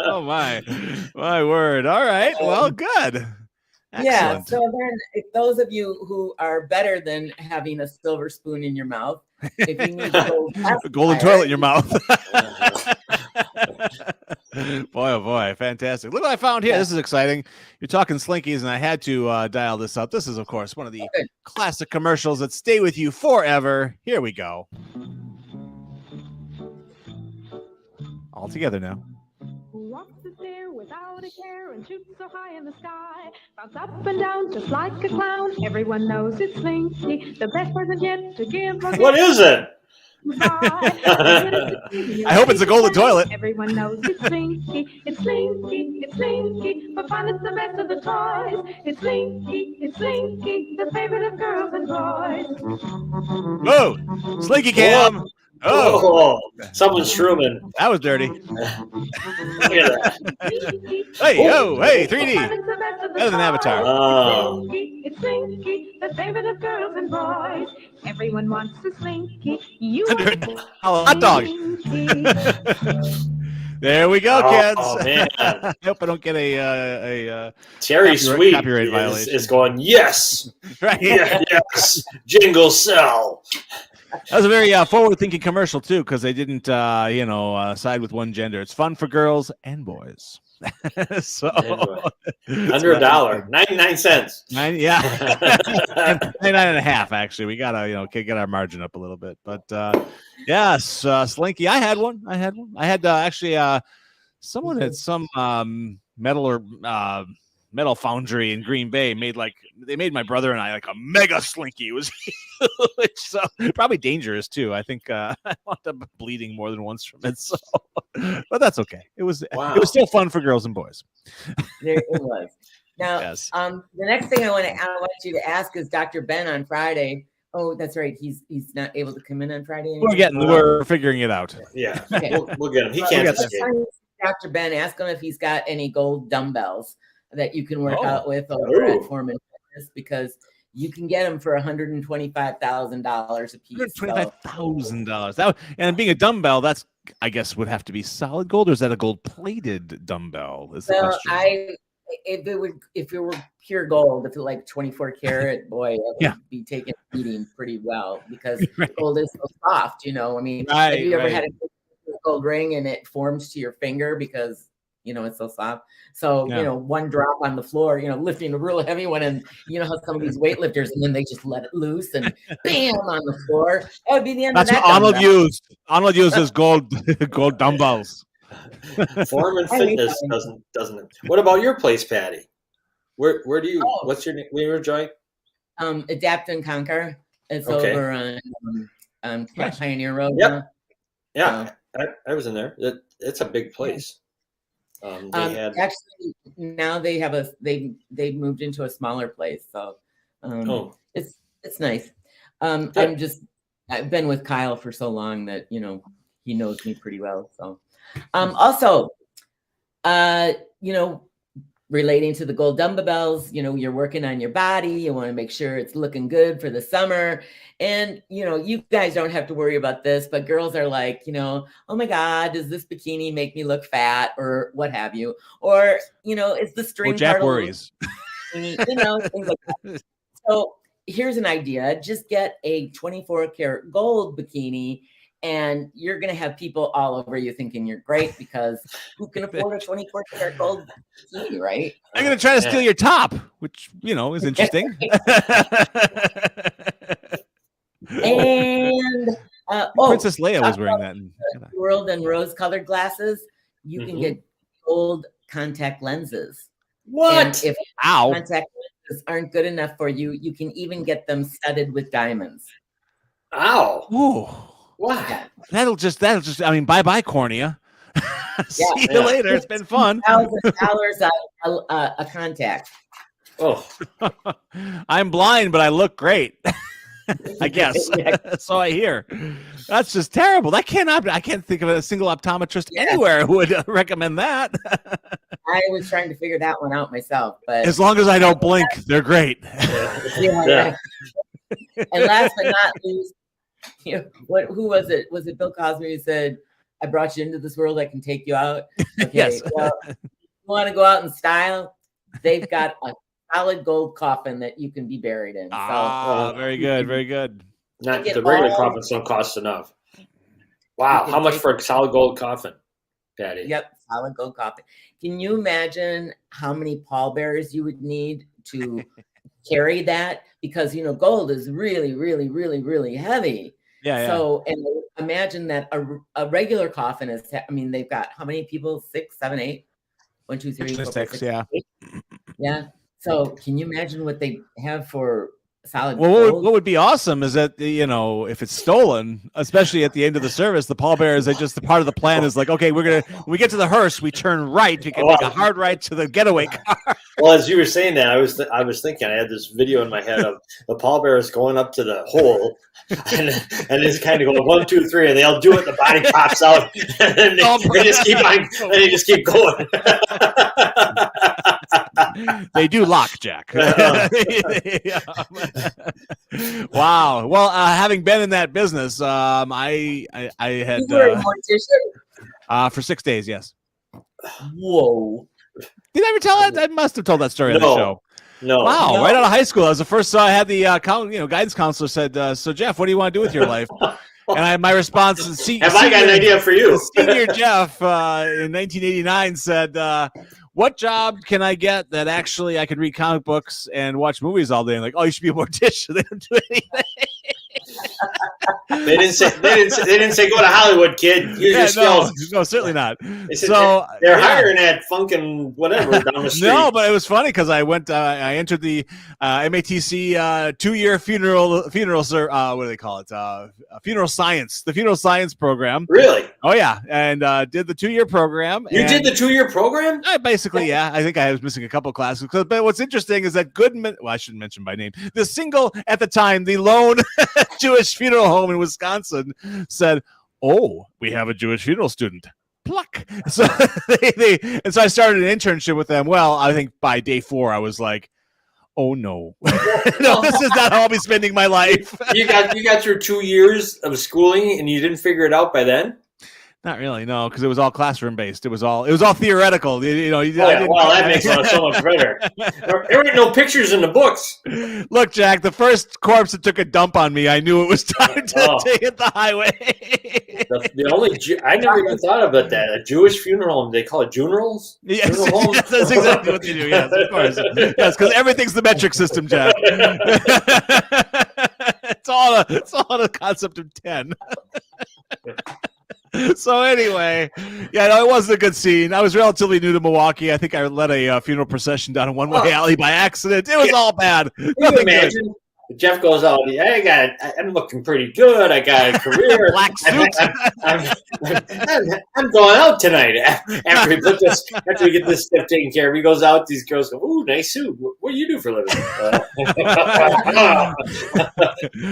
Oh my word! All right, well, good. yeah. Excellent. So then, if those of you who are better than having a silver spoon in your mouth, if you need to go A golden toilet in your mouth. Boy, oh boy, fantastic. Look what I found here. Yeah. This is exciting. You're talking Slinkies, and I had to dial this up. This is, of course, one of the Good. classic commercials that stay with you forever. Here we go. All together now. Who walks the stair without a care and shoots so high in the sky? Bounce up and down just like a clown. Everyone knows it's Slinky, the best present yet to give. What is it? I hope it's a golden toilet. Everyone knows it's Slinky, it's Slinky, it's Slinky. For fun, it's the best of the toys. It's Slinky, the favorite of girls and boys. Whoa, Slinky Cam. Oh, Someone's shrooming. that was dirty. Look at that. Hey, oh, hey, 3D. Better than Avatar. Oh. It's Slinky, the favorite of girls and boys. Everyone wants a Slinky. You Hot dog. There we go, kids. Oh, man. I hope I don't get a Terry Sweet copyright is violation. going, yes, right. yes, jingle cell. That was a very forward-thinking commercial too, because they didn't, side with one gender. It's fun for girls and boys. So Under $1, 99 cents. 99.5. Actually, we gotta, get our margin up a little bit. But yes, Slinky. I had one. I had actually someone at some metal foundry in Green Bay they made my brother and I like a mega Slinky. It was huge, so probably dangerous too. I think I wound up bleeding more than once from it. So, but that's okay. It was still fun for girls and boys. there it was. Now, Yes. the next thing I want you to ask is Dr. Ben on Friday. Oh, that's right. He's not able to come in on Friday anymore. We're figuring it out. Yeah, Okay. we'll get him. He Well, can't next escape. time you see Dr. Ben, ask him if he's got any gold dumbbells that you can work out with over Ooh. at Foreman Fitness, because you can get them for $125,000 a piece. $125,000. And being a dumbbell, that's I guess would have to be solid gold, or is that a gold-plated dumbbell? Is the So question. if it were pure gold, if it like 24 karat, boy, it would be taken beating pretty well, because Right. gold is so soft. I mean, Right, have you ever right. had a gold ring and it forms to your finger because it's so soft? So Yeah. one drop on the floor, lifting a real heavy one, and how some of these weightlifters, and then they just let it loose and bam on the floor. That would be the end That's of what that. Arnold dumbbell. used. Arnold uses gold dumbbells. Foreman Fitness doesn't it? What about your place, Patty? Where do you? Oh. What's your name? Your joint? Adapt and Conquer. It's Okay. over on Pioneer Road. Yep. Yeah, I was in there. It's a big place. They had Actually, now they have they moved into a smaller place, so it's nice. I've been with Kyle for so long that he knows me pretty well. So also, relating to the gold dumbbells, you're working on your body. You want to make sure it's looking good for the summer. And, you guys don't have to worry about this, but girls are like, oh my God, does this bikini make me look fat or what have you? Or, is the string Well, Jack part worries. things like that. So here's an idea. Just get a 24 karat gold bikini, and you're going to have people all over you thinking you're great, because who can afford a 24 karat gold bikini, right? I'm going to try to steal your top, which, is interesting. And Princess Leia was wearing that. world and rose colored glasses. You can get gold contact lenses. what? And if Ow. contact lenses aren't good enough for you, you can even get them studded with diamonds. Ow! Ooh. What? That'll just, bye-bye, cornea. See you Yeah. later. It's been fun. $1,000 a contact. Oh, I'm blind, but I look great. I guess. So I hear. That's just terrible. That cannot. I can't think of a single optometrist anywhere who would recommend that. I was trying to figure that one out myself, but As long as I don't blink, they're great. yeah. And last but not least, who was it? Was it Bill Cosby who said, "I brought you into this world, I can take you out"? Okay, Yes. well, you want to go out in style? They've got a solid gold coffin that you can be buried in. Very good, very good. Not the regular coffins don't cost enough. Wow, how much for a solid gold coffin, Patty? Yep, solid gold coffin. Can you imagine how many pallbearers you would need to carry that? Because gold is really, really, really, really heavy. Yeah. So, and imagine that a regular coffin is. They've got how many people? 6, 7, 8. 1, 2, 3, 4, 5, 6, 6, yeah. 8. Yeah. So, can you imagine what they have for solid Well, gold? what would be awesome is that if it's stolen, especially at the end of the service, the pallbearers, the part of the plan is like, okay, when we get to the hearse, we turn right. You can make a hard right to the getaway car. Well, as you were saying that, I was thinking, I had this video in my head of the pallbearers going up to the hole and it's kind of going 1, 2, 3, and they'll do it. The body pops out, and they just keep on, and they just keep going. They do lock, Jack. Wow. Well, having been in that business, I had You were a mortician? for 6 days. Yes. Whoa. Did I ever tell that? I must have told that story on the show. No. Wow. No. Right out of high school, I was the first. So I had the guidance counselor said, "So Jeff, what do you want to do with your life?" And my response is, "Have I got an idea for you?" Senior Jeff in 1989 said, "What job can I get that actually I can read comic books and watch movies all day?" And like, "Oh, you should be a mortician." They don't do anything. They didn't say go to Hollywood, kid. Use your skills. No, certainly not. So they're hiring at Funkin' whatever down the street. No, but it was funny because I went. I entered the MATC 2-year funeral. What do they call it? Funeral science. The funeral science program. Really? Oh yeah, and did the 2-year program. You did the 2-year program? Basically, yeah. I think I was missing a couple classes. But what's interesting is that Goodman. Well, I shouldn't mention by name. The single at the time, the lone Jewish funeral home in Wisconsin said, "Oh, we have a Jewish funeral student." Pluck. So and so I started an internship with them. Well, I think by day 4, I was like, "Oh no, no, this is not how I'll be spending my life." You got through 2 years of schooling and you didn't figure it out by then? Not really, no, because it was all classroom based. It was all theoretical. Well, that makes it so much better. There weren't no pictures in the books. Look, Jack, the first corpse that took a dump on me, I knew it was time to hit the highway. I never even thought about that. A Jewish funeral home, they call it funerals? Yes, yes, that's exactly what you do. Yes, of course. Yes, because everything's the metric system, Jack. It's all a concept of 10. So anyway, yeah, no, it wasn't a good scene. I was relatively new to Milwaukee. I think I led a funeral procession down a one-way alley by accident. It was all bad. Can you imagine? Jeff goes out. I'm looking pretty good. I got a career. Black suit. I'm going out tonight. After we get this stuff taken care of, he goes out. These girls go, "Ooh, nice suit. What do you do for a living?"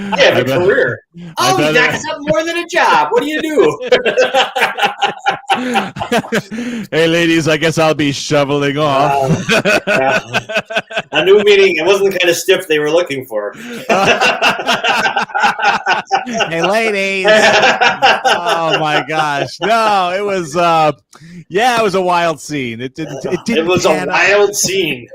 I have a career. Oh, you got something more than a job. What do you do? Hey, ladies, I guess I'll be shoveling off. A new meeting. It wasn't the kind of stiff they were looking for. Hey, ladies. Oh my gosh. No, it was it was a wild scene. It was a wild scene.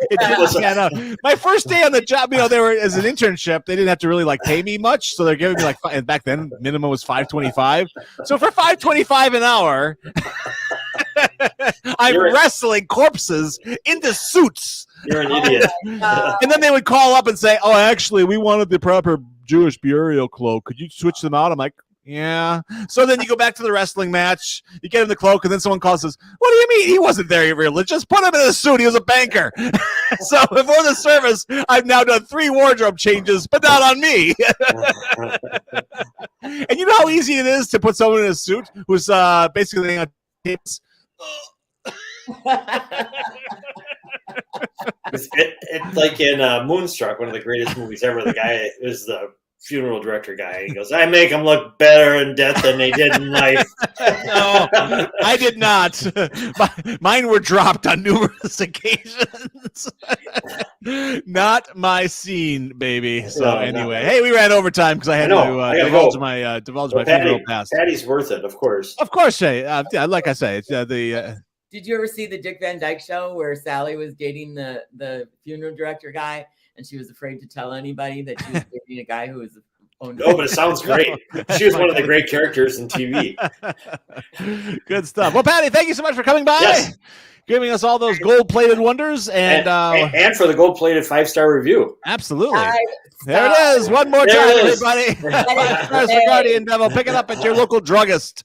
My first day on the job, they were as an internship, they didn't have to really pay me much, so they're giving me and back then minimum was $5.25. So for $5.25 an hour, I'm wrestling corpses into suits. You're an idiot. And then they would call up and say, "Oh, actually, we wanted the proper Jewish burial cloak. Could you switch them out?" I'm like, "Yeah." So then you go back to the wrestling match, you get him the cloak, and then someone calls and says, "What do you mean? He wasn't very religious. Put him in a suit. He was a banker." So before the service, I've now done 3 wardrobe changes, but not on me. And you know how easy it is to put someone in a suit who's basically on tips. It's like in Moonstruck, one of the greatest movies ever. The guy is the funeral director guy. He goes, I make them look better in death than they did in life. No, I did not. Mine were dropped on numerous occasions. Not my scene, baby. So No, anyway, not- hey, we ran over time because I had I know. to I gotta divulge go. my Well, funeral past. Patty's worth it, of course. Of course, Shay. Yeah, like I say, it's the Did you ever see the Dick Van Dyke Show where Sally was dating the funeral director guy, and she was afraid to tell anybody that she was dating a guy who was owned? No, but it sounds great. She was one of the great characters in TV. good stuff. Well, Patty, thank you so much for coming by. Yes. Giving us all those gold-plated wonders, and And for the gold-plated 5-star review. absolutely. Five There it is. One more There time, it is. everybody. 5 stars for Hey. Guardian Devil. Pick it up at your local druggist.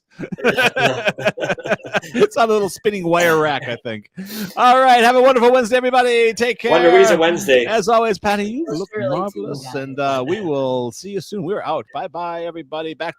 It's on a little spinning wire rack, I think. All right. Have a wonderful Wednesday, everybody. Take care. Wonder Weezer Wednesday. As always, Patty, you That's look really marvelous. too, And we will see you soon. We're out. Bye-bye, everybody. Back